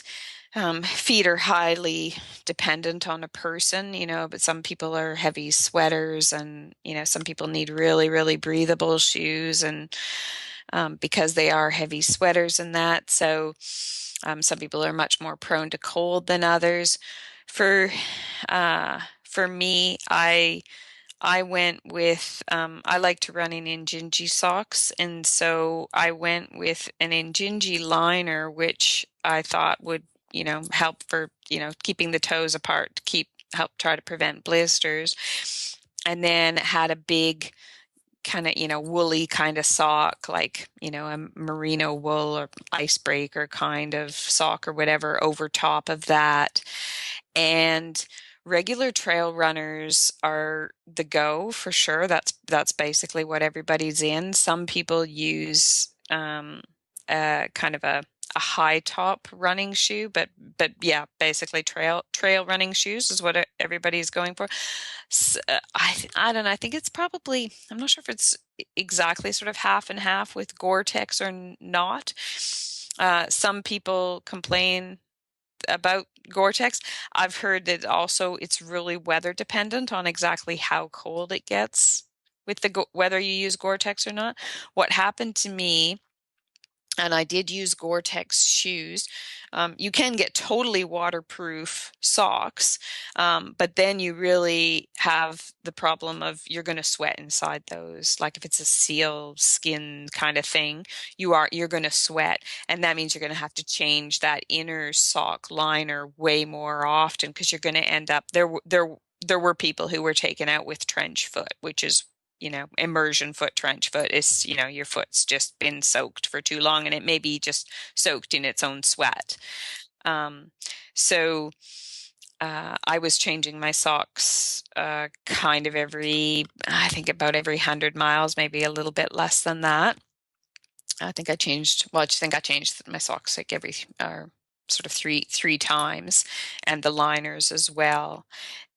feet are highly dependent on a person, but some people are heavy sweaters and, some people need really, really breathable shoes and because they are heavy sweaters and that. So some people are much more prone to cold than others. For me, I went with, I like to run in Injinji socks, and so I went with an Injinji liner, which I thought would, help for, keeping the toes apart to help try to prevent blisters. And then had a big kind of, woolly kind of sock, like, a merino wool or icebreaker kind of sock or whatever over top of that. And regular trail runners are the go for sure. That's basically what everybody's in. Some people use kind of a high top running shoe, but yeah, basically trail running shoes is what everybody's going for. So, I don't know. I think it's probably, I'm not sure if it's exactly sort of half and half with Gore-Tex or not. Some people complain about Gore-Tex. I've heard that also it's really weather dependent on exactly how cold it gets with whether you use Gore-Tex or not. What happened to me, and I did use Gore-Tex shoes. You can get totally waterproof socks, but then you really have the problem of you're going to sweat inside those. Like if it's a seal skin kind of thing, you're going to sweat, and that means you're going to have to change that inner sock liner way more often, because you're going to end up there were people who were taken out with trench foot, which is, immersion foot, trench foot is, your foot's just been soaked for too long, and it may be just soaked in its own sweat. So I was changing my socks kind of I think about every 100 miles, maybe a little bit less than that. I think I changed my socks like every sort of three times, and the liners as well.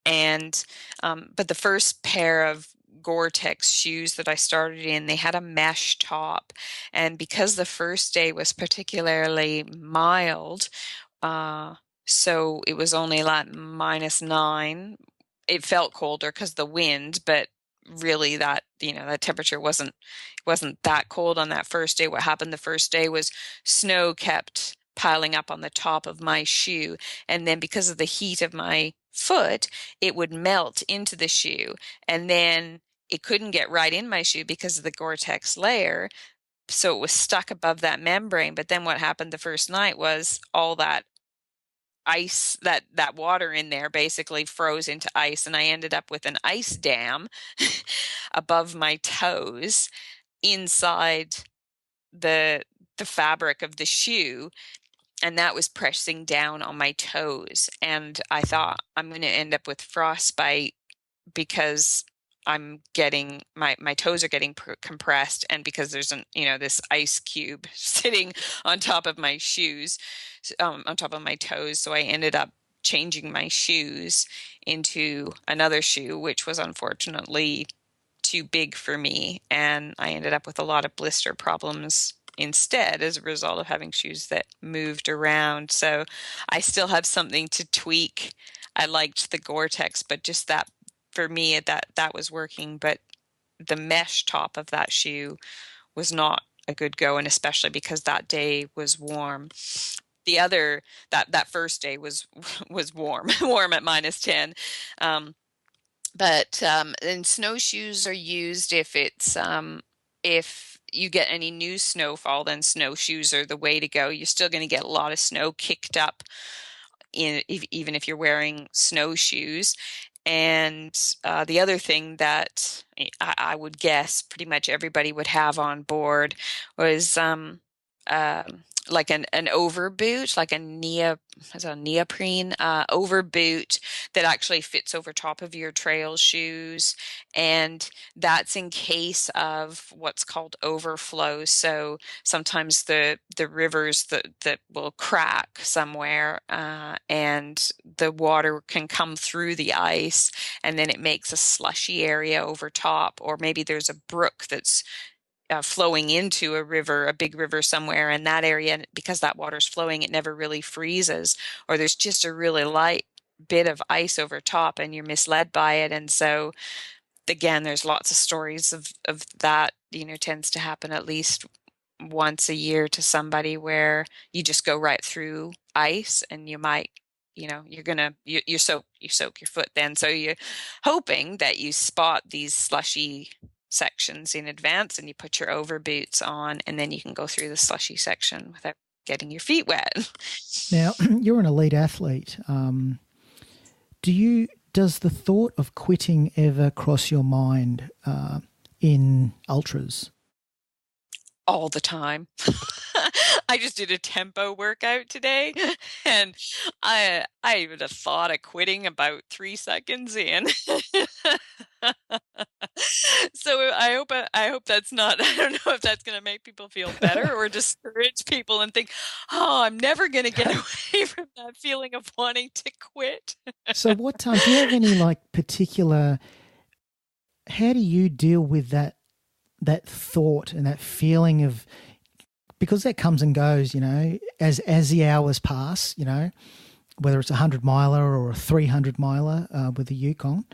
And but the first pair of Gore-Tex shoes that I started in, they had a mesh top, and because the first day was particularly mild, so it was only like -9. It felt colder because the wind, but really that temperature wasn't that cold on that first day. What happened the first day was snow kept piling up on the top of my shoe, and then because of the heat of my foot, it would melt into the shoe, and then it couldn't get right in my shoe because of the Gore-Tex layer, so it was stuck above that membrane. But then what happened the first night was all that ice, that water in there basically froze into ice, and I ended up with an ice dam above my toes inside the fabric of the shoe, and that was pressing down on my toes. And I thought, I'm going to end up with frostbite because I'm getting my toes are getting compressed, and because there's this ice cube sitting on top of my shoes, on top of my toes. So I ended up changing my shoes into another shoe, which was unfortunately too big for me, and I ended up with a lot of blister problems instead as a result of having shoes that moved around. So I still have something to tweak. I liked the Gore-Tex, but just that, for me, that was working. But the mesh top of that shoe was not a good go, and especially because that day was warm. The other, that first day was warm, warm at -10. And snowshoes are used if you get any new snowfall, then snowshoes are the way to go. You're still going to get a lot of snow kicked up even if you're wearing snowshoes. And the other thing that I would guess pretty much everybody would have on board was like an overboot, like a neoprene overboot that actually fits over top of your trail shoes, and that's in case of what's called overflow. So sometimes the rivers that will crack somewhere, and the water can come through the ice, and then it makes a slushy area over top, or maybe there's a brook that's flowing into a river, a big river somewhere, and that area, because that water's flowing, it never really freezes, or there's just a really light bit of ice over top and you're misled by it. And so again, there's lots of stories of that, tends to happen at least once a year to somebody, where you just go right through ice, and you might, you soak your foot then. So you're hoping that you spot these slushy sections in advance, and you put your overboots on, and then you can go through the slushy section without getting your feet wet. Now, you're an elite athlete. Does the thought of quitting ever cross your mind in ultras? All the time. I just did a tempo workout today, and I would have thought of quitting about 3 seconds in. So I hope that's not, I don't know if that's going to make people feel better or discourage people and think, oh, I'm never going to get away from that feeling of wanting to quit. So do you have any particular, how do you deal with that thought and that feeling of, because that comes and goes, as the hours pass, whether it's a 100 miler or a 300 miler with the Yukon,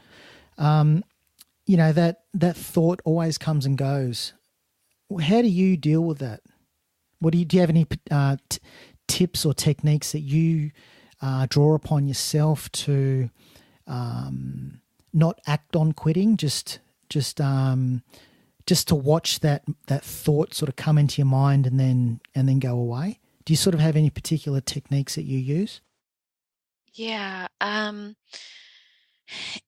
you know, that thought always comes and goes. How do you deal with that? Do you have any tips or techniques that you draw upon yourself to not act on quitting, just to watch that thought sort of come into your mind and then go away? Do you sort of have any particular techniques that you use? Yeah.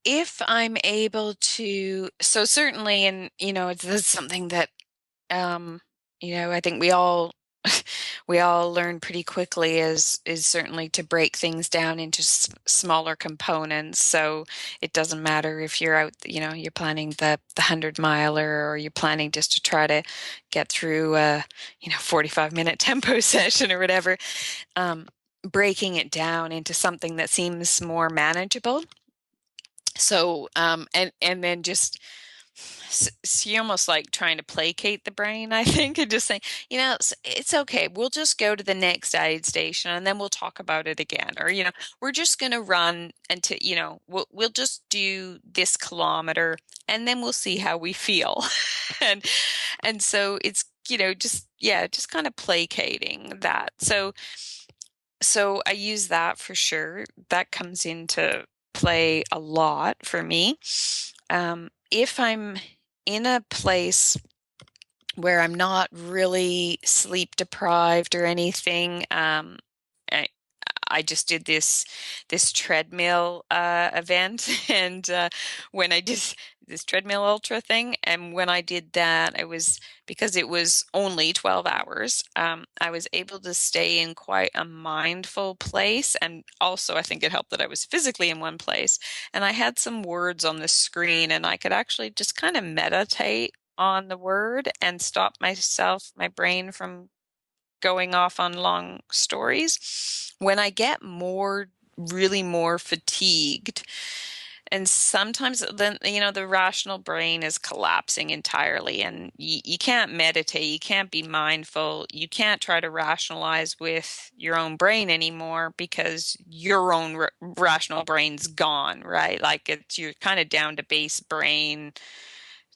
If I'm able to, so certainly, and it's something that I think we all we all learn pretty quickly is certainly to break things down into smaller components. So it doesn't matter if you're out, you're planning the 100 miler, or you're planning just to try to get through a 45-minute tempo session or whatever. Breaking it down into something that seems more manageable. So and then just see, almost like trying to placate the brain, I think, and just saying, it's okay. We'll just go to the next aid station and then we'll talk about it again. Or, we're just going to run until, we'll just do this kilometer and then we'll see how we feel. and so it's, just kind of placating that. So I use that for sure. That comes into play a lot for me. If I'm in a place where I'm not really sleep deprived or anything, I just did this treadmill event, and when I did this treadmill ultra thing, and when I did that, because it was only 12 hours, I was able to stay in quite a mindful place, and also I think it helped that I was physically in one place, and I had some words on the screen, and I could actually just kind of meditate on the word and stop my brain from going off on long stories. When I get really more fatigued, and sometimes then, the rational brain is collapsing entirely, and you can't meditate, you can't be mindful, you can't try to rationalize with your own brain anymore, because your own rational brain's gone, right? Like you're kind of down to base brain,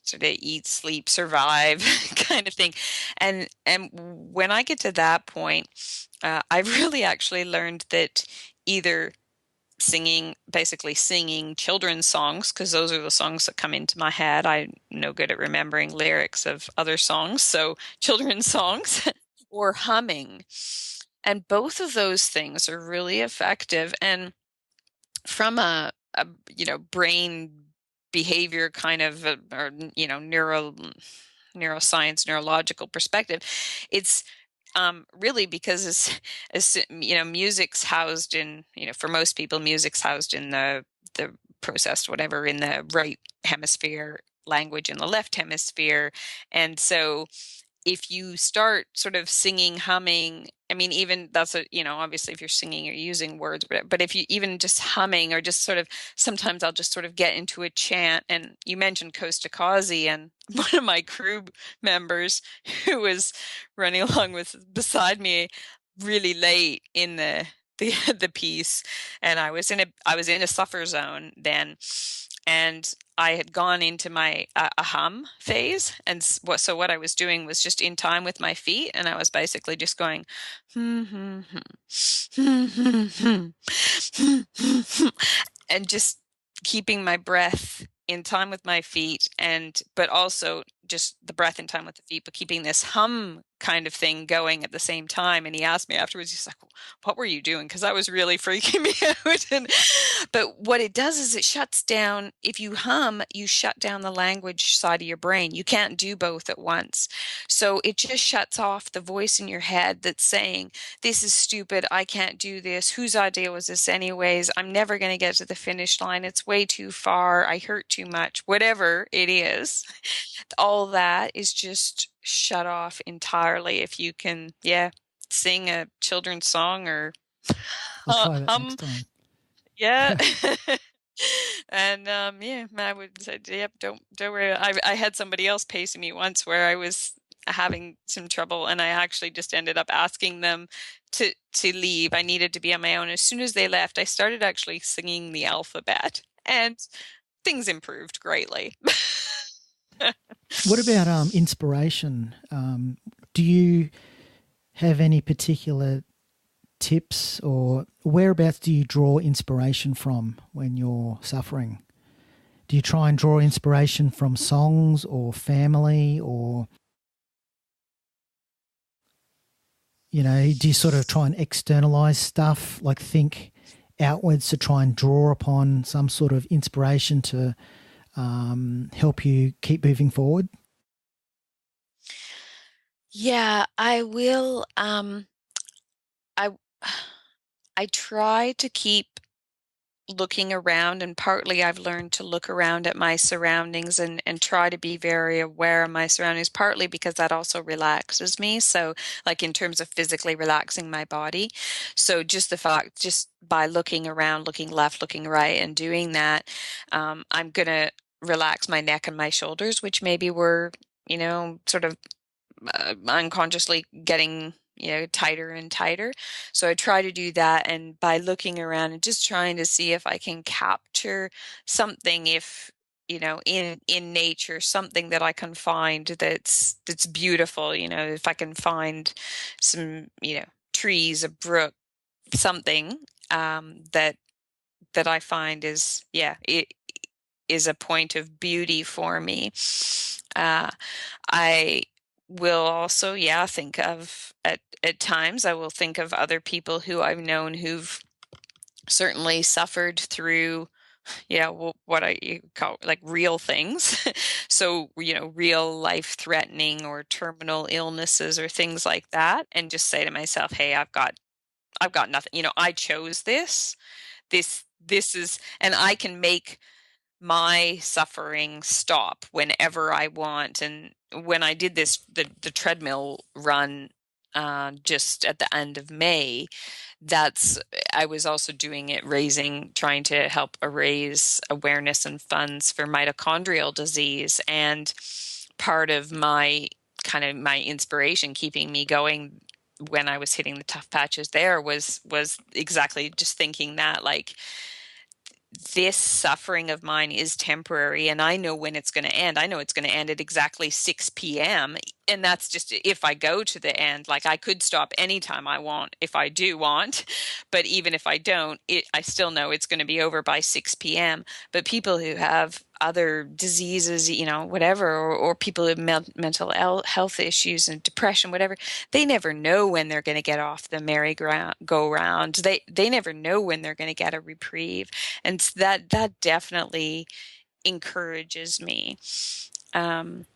sort of eat, sleep, survive kind of thing. And when I get to that point, I've really actually learned that either basically singing children's songs, because those are the songs that come into my head. I'm no good at remembering lyrics of other songs, so children's songs, or humming. And both of those things are really effective. And from a brain behavior kind of or neuroscience, neurological perspective, it's really because as music's housed in, for most people, music's housed in the processed whatever in the right hemisphere, language in the left hemisphere. And so if you start sort of singing, humming, I mean, even that's obviously if you're singing, you're using words, but if you even just humming, or just sort of, sometimes I'll just sort of get into a chant. And you mentioned Kosci, and one of my crew members who was running along beside me really late in the piece, and I was in a suffer zone then, and I had gone into my a hum phase, and so what I was doing was just in time with my feet, and I was basically just going and just keeping my breath in time with my feet, but also just the breath in time with the feet, but keeping this hum kind of thing going at the same time. And he asked me afterwards, he's like, what were you doing? Because that was really freaking me out. But what it does is it shuts down. If you hum, you shut down the language side of your brain. You can't do both at once. So it just shuts off the voice in your head that's saying, this is stupid, I can't do this, whose idea was this anyways, I'm never going to get to the finish line, it's way too far, I hurt too much, whatever it is. All that is just shut off entirely if you can, sing a children's song or I'll try that next time. Yeah. And I would say, yep, don't worry. I had somebody else pacing me once where I was having some trouble, and I actually just ended up asking them to leave. I needed to be on my own. As soon as they left, I started actually singing the alphabet, and things improved greatly. What about inspiration? Do you have any particular tips, or whereabouts do you draw inspiration from when you're suffering? Do you try and draw inspiration from songs or family, or, you know, do you sort of try and externalize stuff, like think outwards to try and draw upon some sort of inspiration to help you keep moving forward? Yeah, I will. I I try to keep looking around, and partly I've learned to look around at my surroundings and try to be very aware of my surroundings, partly because that also relaxes me. So, like in terms of physically relaxing my body. So just the fact, just by looking around, looking left, looking right, and doing that, I'm gonna relax my neck and my shoulders, which maybe were, sort of unconsciously getting tighter and tighter. So I try to do that, and by looking around and just trying to see if I can capture something, if in nature, something that I can find that's beautiful. If I can find some trees, a brook, something that I find it is a point of beauty for me. I will also, think of at times I will think of other people who I've known who've certainly suffered through, what I call like real things. So, real life threatening or terminal illnesses or things like that. And just say to myself, hey, I've got nothing, I chose this. This is, and I can make my suffering stop whenever I want. And when I did the treadmill run just at the end of May, I was also doing it trying to help raise awareness and funds for mitochondrial disease. And part of my inspiration keeping me going when I was hitting the tough patches there was exactly just thinking that, like, this suffering of mine is temporary, and I know when it's going to end. I know it's going to end at exactly 6 p.m. And that's just if I go to the end. Like, I could stop anytime I want if I do want, but even if I don't, I still know it's going to be over by 6 p.m. But people who have other diseases, whatever, or people who have mental health issues and depression, whatever, they never know when they're going to get off the merry-go-round. They never know when they're going to get a reprieve. And that definitely encourages me. Those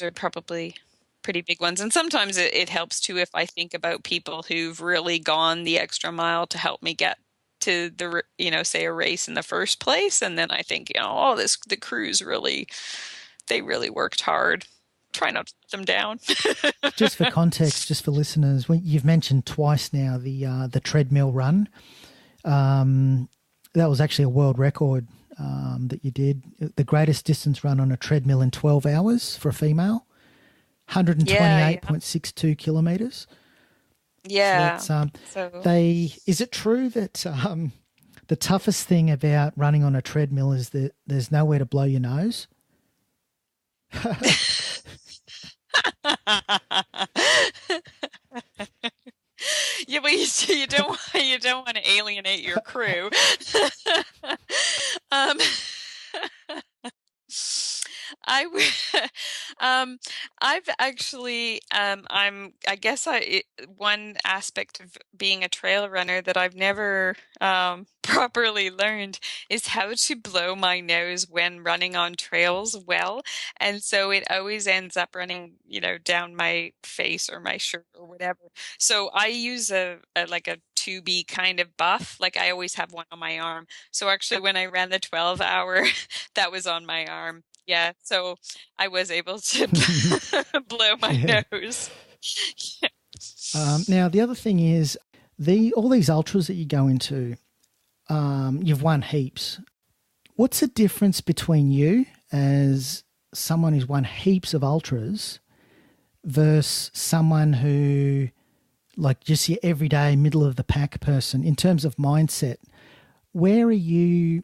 are probably pretty big ones. And sometimes it helps too if I think about people who've really gone the extra mile to help me get to the, say a race in the first place. And then I think, the crews they really worked hard. Try not to let them down. Just for context, just for listeners, you've mentioned twice now the treadmill run. That was actually a world record that you did. The greatest distance run on a treadmill in 12 hours for a female, 128.62 kilometres. Yeah. Is it true that the toughest thing about running on a treadmill is that there's nowhere to blow your nose? Yeah, but you don't want to alienate your crew. I've actually, one aspect of being a trail runner that I've never properly learned is how to blow my nose when running on trails well. And so it always ends up running, down my face or my shirt or whatever. So I use a tubey kind of buff. Like, I always have one on my arm. So actually when I ran the 12-hour, that was on my arm. Yeah, so I was able to blow my nose. Now, the other thing is all these ultras that you go into, you've won heaps. What's the difference between you as someone who's won heaps of ultras versus someone who, like, just your everyday middle of the pack person in terms of mindset? Where are you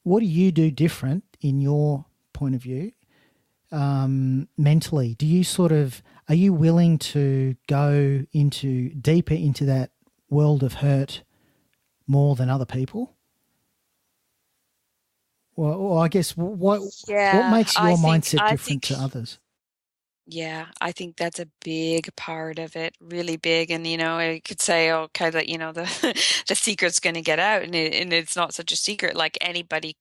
what do you do different in your point of view, mentally? Do you are you willing to go deeper into that world of hurt more than other people? Well, I guess what Yeah, makes your mindset I different think, to others? yeah, I think that's a big part of it, really big. And, I could say, okay, that, the, the secret's going to get out, and it's not such a secret. Like anybody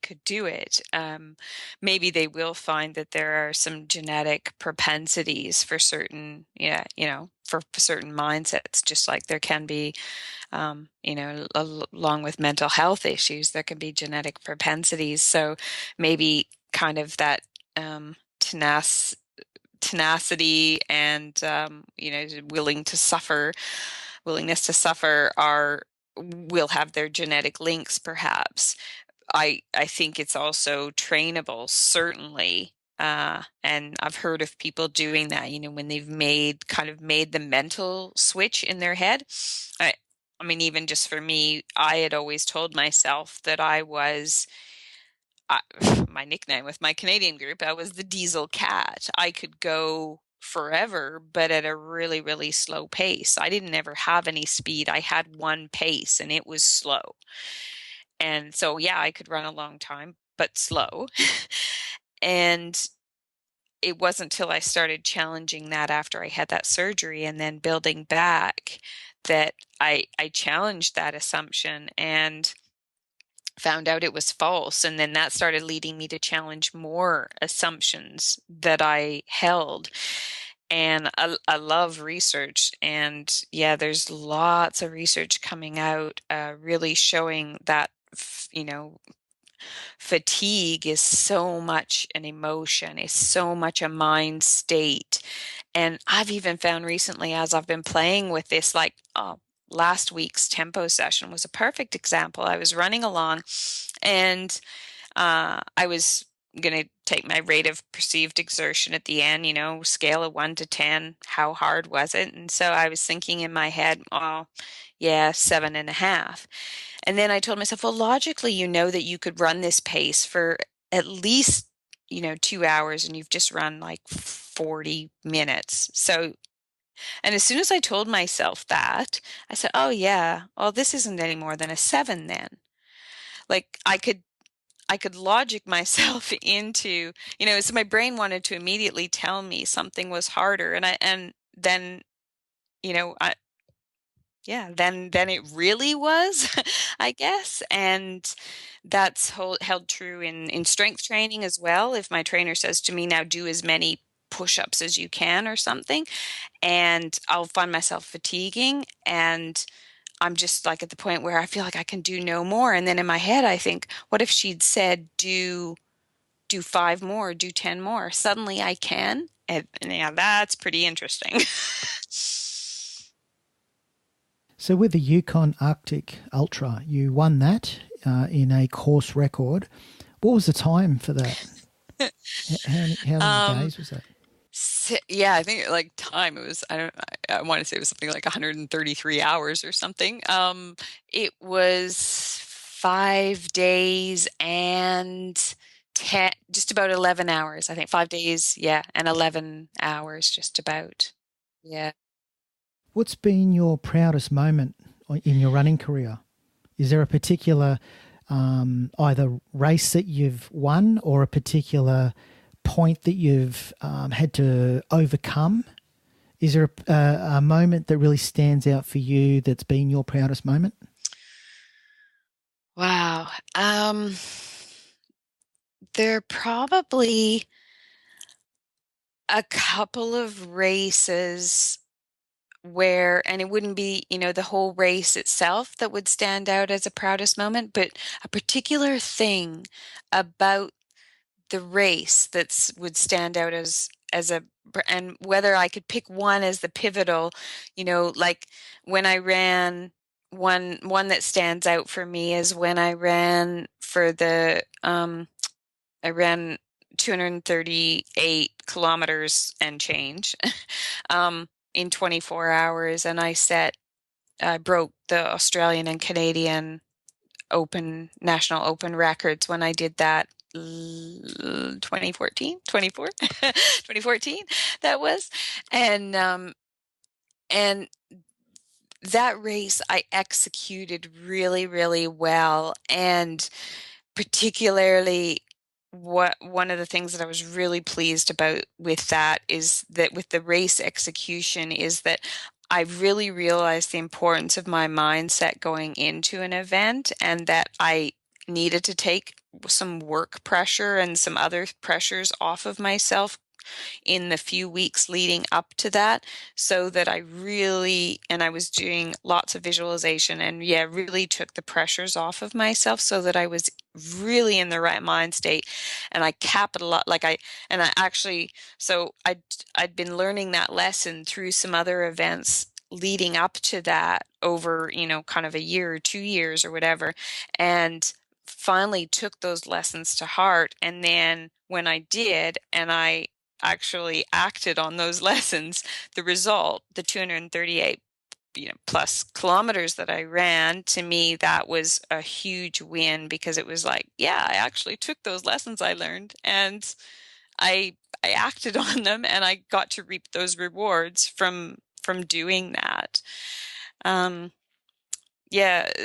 could do it. Maybe they will find that there are some genetic propensities for certain, yeah, for certain mindsets, just like there can be, along with mental health issues, there can be genetic propensities. So maybe kind of that, tenacity and willingness to suffer are will have their genetic links perhaps. I think it's also trainable, certainly. And I've heard of people doing that, when they've made the mental switch in their head. I, I mean, even just for me, I had always told myself that I was I, my nickname with my Canadian group, I was the diesel cat. I could go forever, but at a really, really slow pace. I didn't ever have any speed. I had one pace and it was slow. And so, yeah, I could run a long time, but slow. And it wasn't till I started challenging that after I had that surgery and then building back that I challenged that assumption and found out it was false. And then that started leading me to challenge more assumptions that I held. And I love research. And yeah, there's lots of research coming out, really showing that, fatigue is so much an emotion, is so much a mind state. And I've even found recently, as I've been playing with this, like, last week's tempo session was a perfect example. I was running along and I was going to take my rate of perceived exertion at the end, scale of 1 to 10, how hard was it? And so I was thinking in my head, oh, yeah, 7.5. And then I told myself, well, logically, that you could run this pace for at least, 2 hours, and you've just run like 40 minutes. So, and as soon as I told myself that, I said, oh, yeah, well, this isn't any more than a 7 then. Like I could logic myself into, so my brain wanted to immediately tell me something was harder. And then, I, yeah, then it really was, I guess. And that's held true in strength training as well. If my trainer says to me, now do as many push-ups as you can or something, and I'll find myself fatiguing, and I'm just like at the point where I feel like I can do no more. And then in my head, I think, what if she'd said, do 5 more, do 10 more? Suddenly I can. And yeah, that's pretty interesting. So with the Yukon Arctic Ultra, you won that in a course record. What was the time for that? How many days was that? Yeah, I think like time it was, I want to say it was something like 133 hours or something. It was 5 days and 10, just about 11 hours. I think 5 days, yeah, and 11 hours just about. Yeah. What's been your proudest moment in your running career? Is there a particular either race that you've won or a particular point that you've had to overcome? Is there a moment that really stands out for you that's been your proudest moment? Wow. There are probably a couple of races where, and it wouldn't be, the whole race itself that would stand out as a proudest moment, but a particular thing about the race that would stand out as a, and whether I could pick one as the pivotal, like when I ran, one that stands out for me is when I ran for I ran 238 kilometers and change in 24 hours, and I broke the Australian and Canadian national open records when I did that 2014 that was. And that race I executed really, really well. And particularly one of the things that I was really pleased about with that is that with the race execution is that I really realized the importance of my mindset going into an event, and that I needed to take some work pressure and some other pressures off of myself in the few weeks leading up to that, so that I was doing lots of visualization and really took the pressures off of myself, so that I was really in the right mind state. And I capitalized, I'd been learning that lesson through some other events leading up to that over, kind of a year or 2 years or whatever, and finally took those lessons to heart. And then when I did, and I actually acted on those lessons, the result, the 238 plus kilometers that I ran, to me that was a huge win, because it was like, I actually took those lessons I learned, and I acted on them, and I got to reap those rewards from doing that.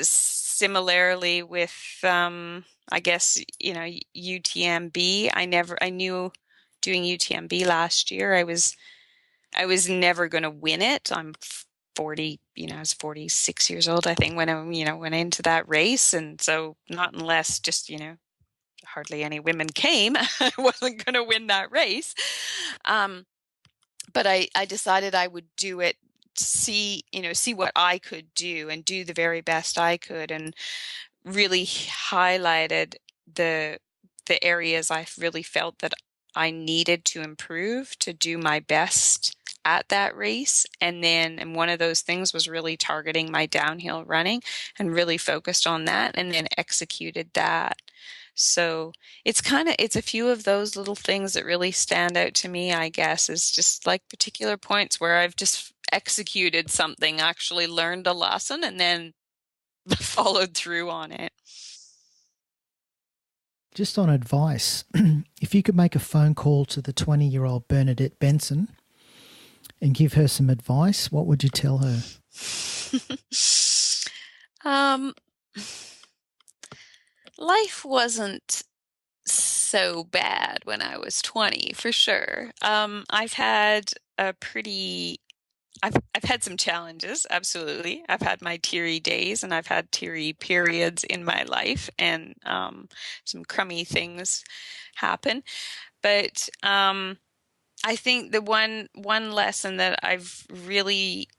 Similarly with I guess UTMB, I knew doing UTMB last year, I was never going to win it. I'm 40, I was 46 years old, I think, when I, went into that race. And so not unless just, hardly any women came, I wasn't going to win that race. But I decided I would do it, see what I could do and do the very best I could, and really highlighted the areas I really felt that I needed to improve to do my best at that race. And one of those things was really targeting my downhill running, and really focused on that, and then executed that. So it's a few of those little things that really stand out to me, I guess, is just like particular points where I've just executed something, actually learned a lesson, and then followed through on it. Just on advice, if you could make a phone call to the 20-year-old Bernadette Benson and give her some advice, what would you tell her? Life wasn't so bad when I was 20, for sure. I've had I've had some challenges, absolutely. I've had my teary days, and I've had teary periods in my life, and some crummy things happen. But I think the one lesson that I really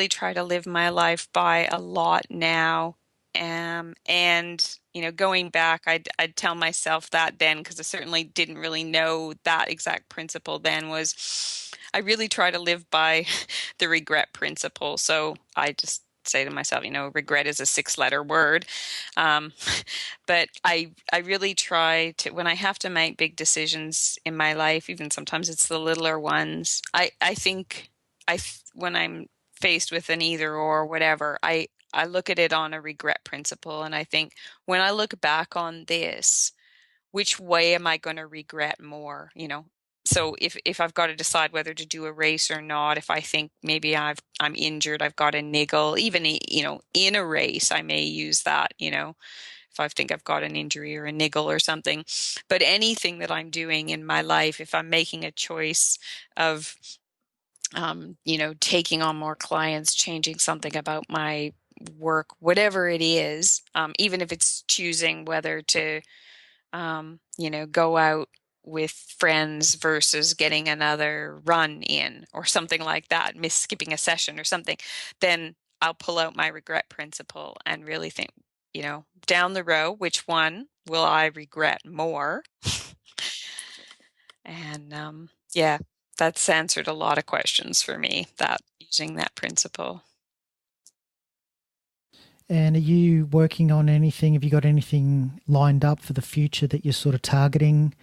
try to live my life by a lot now. And going back, I'd tell myself that then, because I certainly didn't really know that exact principle then, was I really try to live by the regret principle. So I just say to myself, regret is a 6-letter word. But I really try to, when I have to make big decisions in my life, even sometimes it's the littler ones, I think when I'm faced with an either or whatever, I look at it on a regret principle, and I think, when I look back on this, which way am I going to regret more? So if I've got to decide whether to do a race or not, if I think maybe I'm injured, I've got a niggle, even in a race, I may use that. If I think I've got an injury or a niggle or something. But anything that I'm doing in my life, if I'm making a choice of taking on more clients, changing something about my work, whatever it is, even if it's choosing whether to, go out with friends versus getting another run in or something like that, skipping a session or something, then I'll pull out my regret principle and really think, down the road, which one will I regret more? And that's answered a lot of questions for me, that using that principle. And are you working on anything? Have you got anything lined up for the future that you're sort of targeting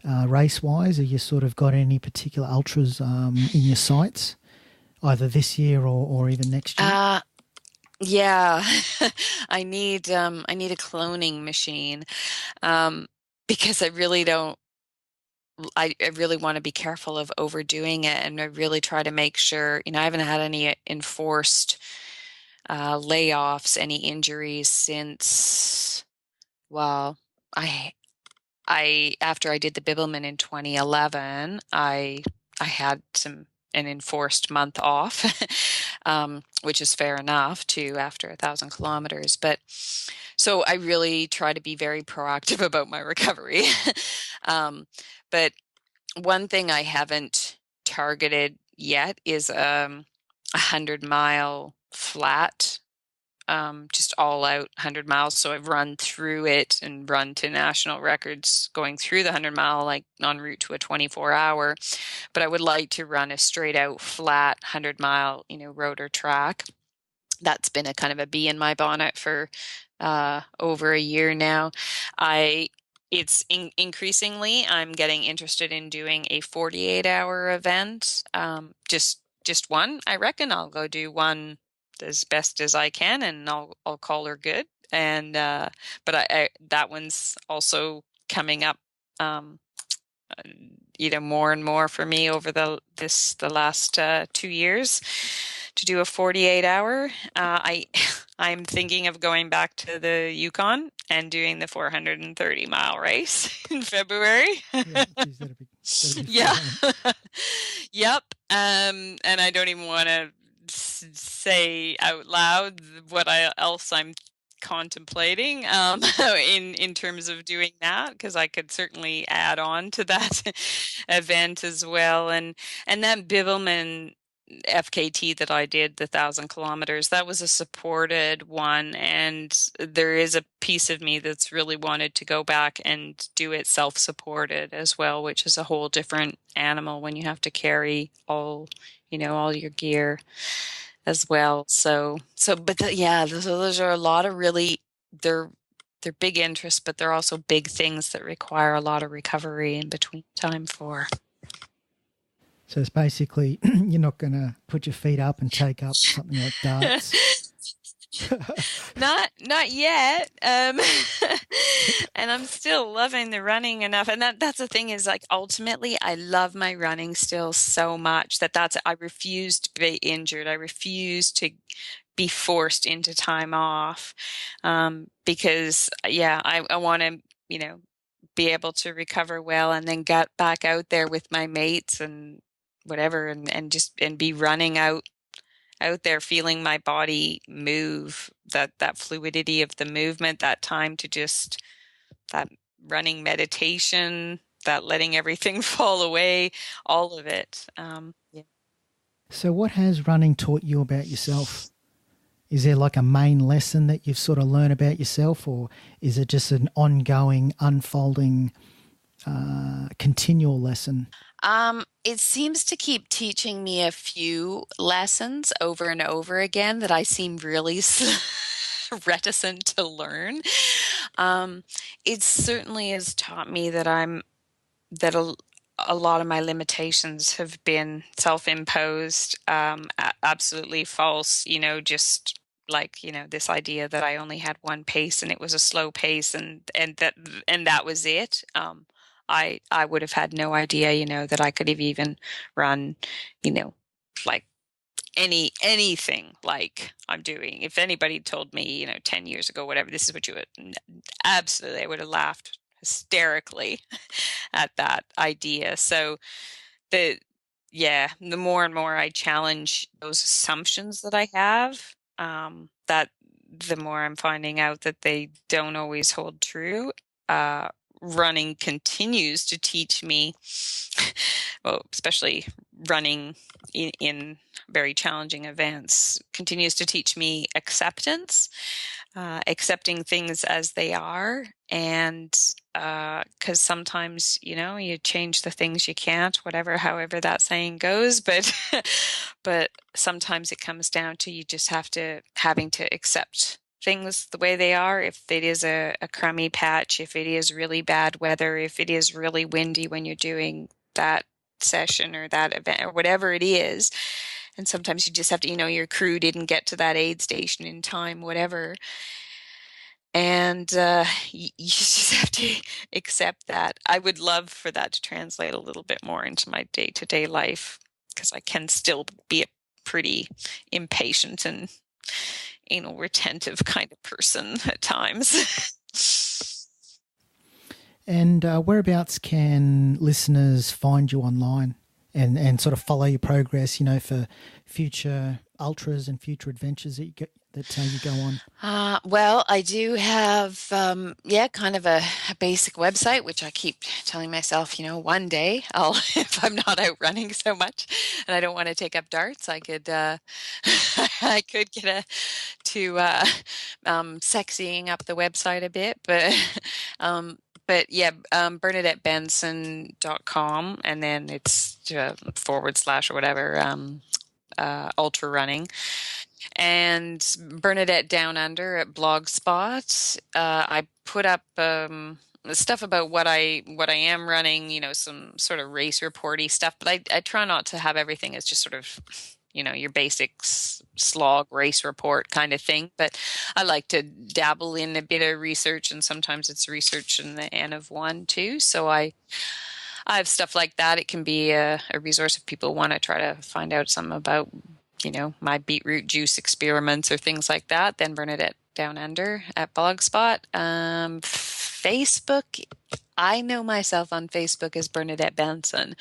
race-wise? Have you sort of got any particular ultras in your sights, either this year or even next year? Yeah, I need a cloning machine, um, because I really want to be careful of overdoing it, and I really try to make sure, I haven't had any enforced layoffs, any injuries since, well, I after I did the Bibbulmun in 2011, I had an enforced month off, which is fair enough too after 1,000 kilometers. But so I really try to be very proactive about my recovery. um, but one thing I haven't targeted yet is 100-mile flat, just all out 100 miles. So I've run through it and run to national records going through the 100-mile, like en route to a 24-hour. But I would like to run a straight out flat 100-mile, road or track. That's been a kind of a bee in my bonnet for over a year now. It's increasingly, I'm getting interested in doing a 48-hour event. Just one. I reckon I'll go do one as best as I can, and I'll call her good. And but that one's also coming up, more and more for me over the last 2 years to do a 48-hour. I'm thinking of going back to the Yukon and doing the 430-mile race in February. Yeah, geez, that'd be Yeah. fun. Yep. And I don't even want to say out loud what else I'm contemplating in terms of doing that, because I could certainly add on to that event as well. And that Bibbulmun FKT that I did, the 1,000 kilometers, that was a supported one, and there is a piece of me that's really wanted to go back and do it self-supported as well, which is a whole different animal when you have to carry all your gear as well. Those are a lot of really, they're big interests, but they're also big things that require a lot of recovery in between time for. So it's basically you're not going to put your feet up and take up something like darts. Not yet. And I'm still loving the running enough. And that's the thing is, like, ultimately I love my running still so much I refuse to be injured. I refuse to be forced into time off. Because I want to, be able to recover well and then get back out there with my mates and whatever, and be running out there, feeling my body move, that fluidity of the movement, that time to just that running meditation, that letting everything fall away, all of it. Yeah. So what has running taught you about yourself? Is there like a main lesson that you've sort of learned about yourself, or is it just an ongoing, unfolding, continual lesson? It seems to keep teaching me a few lessons over and over again that I seem really reticent to learn. It certainly has taught me that a lot of my limitations have been self-imposed, absolutely false, just like, this idea that I only had one pace and it was a slow pace, and that was it. I would have had no idea, that I could have even run, like anything like I'm doing. If anybody told me, 10 years ago, whatever, this is what you would, absolutely, I would have laughed hysterically at that idea. So the more and more I challenge those assumptions that I have, that the more I'm finding out that they don't always hold true. Running continues to teach me, well, especially running in very challenging events, continues to teach me acceptance, accepting things as they are. And because sometimes, you change the things you can't, however that saying goes. But but sometimes it comes down to you just having to accept things the way they are. If it is a crummy patch, if it is really bad weather, if it is really windy when you're doing that session or that event or whatever it is, And sometimes you just have to, your crew didn't get to that aid station in time, whatever. And you just have to accept that. I would love for that to translate a little bit more into my day-to-day life, because I can still be a pretty impatient and anal retentive kind of person at times. And whereabouts can listeners find you online and sort of follow your progress, for future ultras and future adventures that you go on? Well, I do have, kind of a basic website, which I keep telling myself, one day I'll, if I'm not out running so much and I don't want to take up darts, I could, I could get sexying up the website a bit, but yeah, BernadetteBenson.com, and then it's / or whatever, Ultrarunning. And Bernadette Down Under at Blogspot. I put up stuff about what I am running, some sort of race reporty stuff, but I try not to have everything as just sort of, your basic slog race report kind of thing. But I like to dabble in a bit of research, and sometimes it's research in the N of one too. So I have stuff like that. It can be a resource if people want to try to find out something about, my beetroot juice experiments or things like that. Then Bernadette Down Under at Blogspot. Facebook, I know myself on Facebook as Bernadette Benson.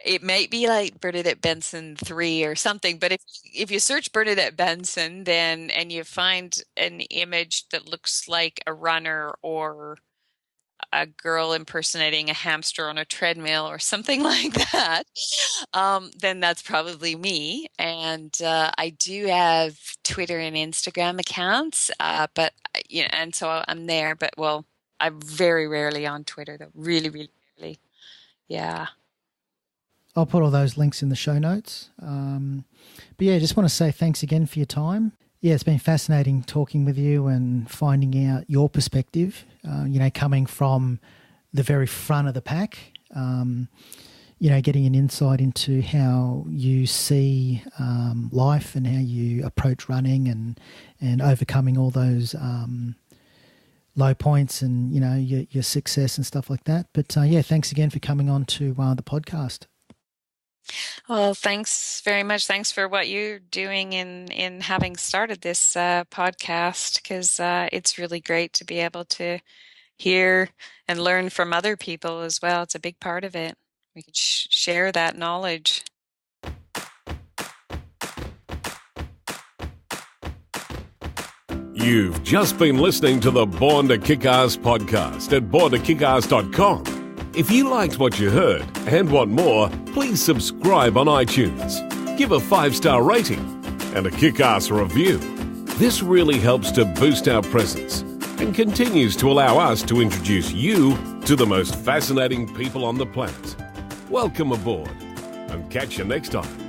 It might be like Bernadette Benson 3 or something, but if you search Bernadette Benson and you find an image that looks like a runner or a girl impersonating a hamster on a treadmill or something like that, then that's probably me. And I do have Twitter and Instagram accounts, but and so I'm there. But I'm very rarely on Twitter, though. Really, really rarely. Yeah. I'll put all those links in the show notes. But yeah, just want to say thanks again for your time. Yeah, it's been fascinating talking with you and finding out your perspective, coming from the very front of the pack, getting an insight into how you see life and how you approach running and overcoming all those low points and, your success and stuff like that. But yeah, thanks again for coming on to the podcast. Well, thanks very much. Thanks for what you're doing in having started this podcast, because it's really great to be able to hear and learn from other people as well. It's a big part of it. We can share that knowledge. You've just been listening to the Born to Kick-Ass podcast at borntokickass.com. If you liked what you heard and want more, please subscribe on iTunes, give a 5-star rating and a kick-ass review. This really helps to boost our presence and continues to allow us to introduce you to the most fascinating people on the planet. Welcome aboard and catch you next time.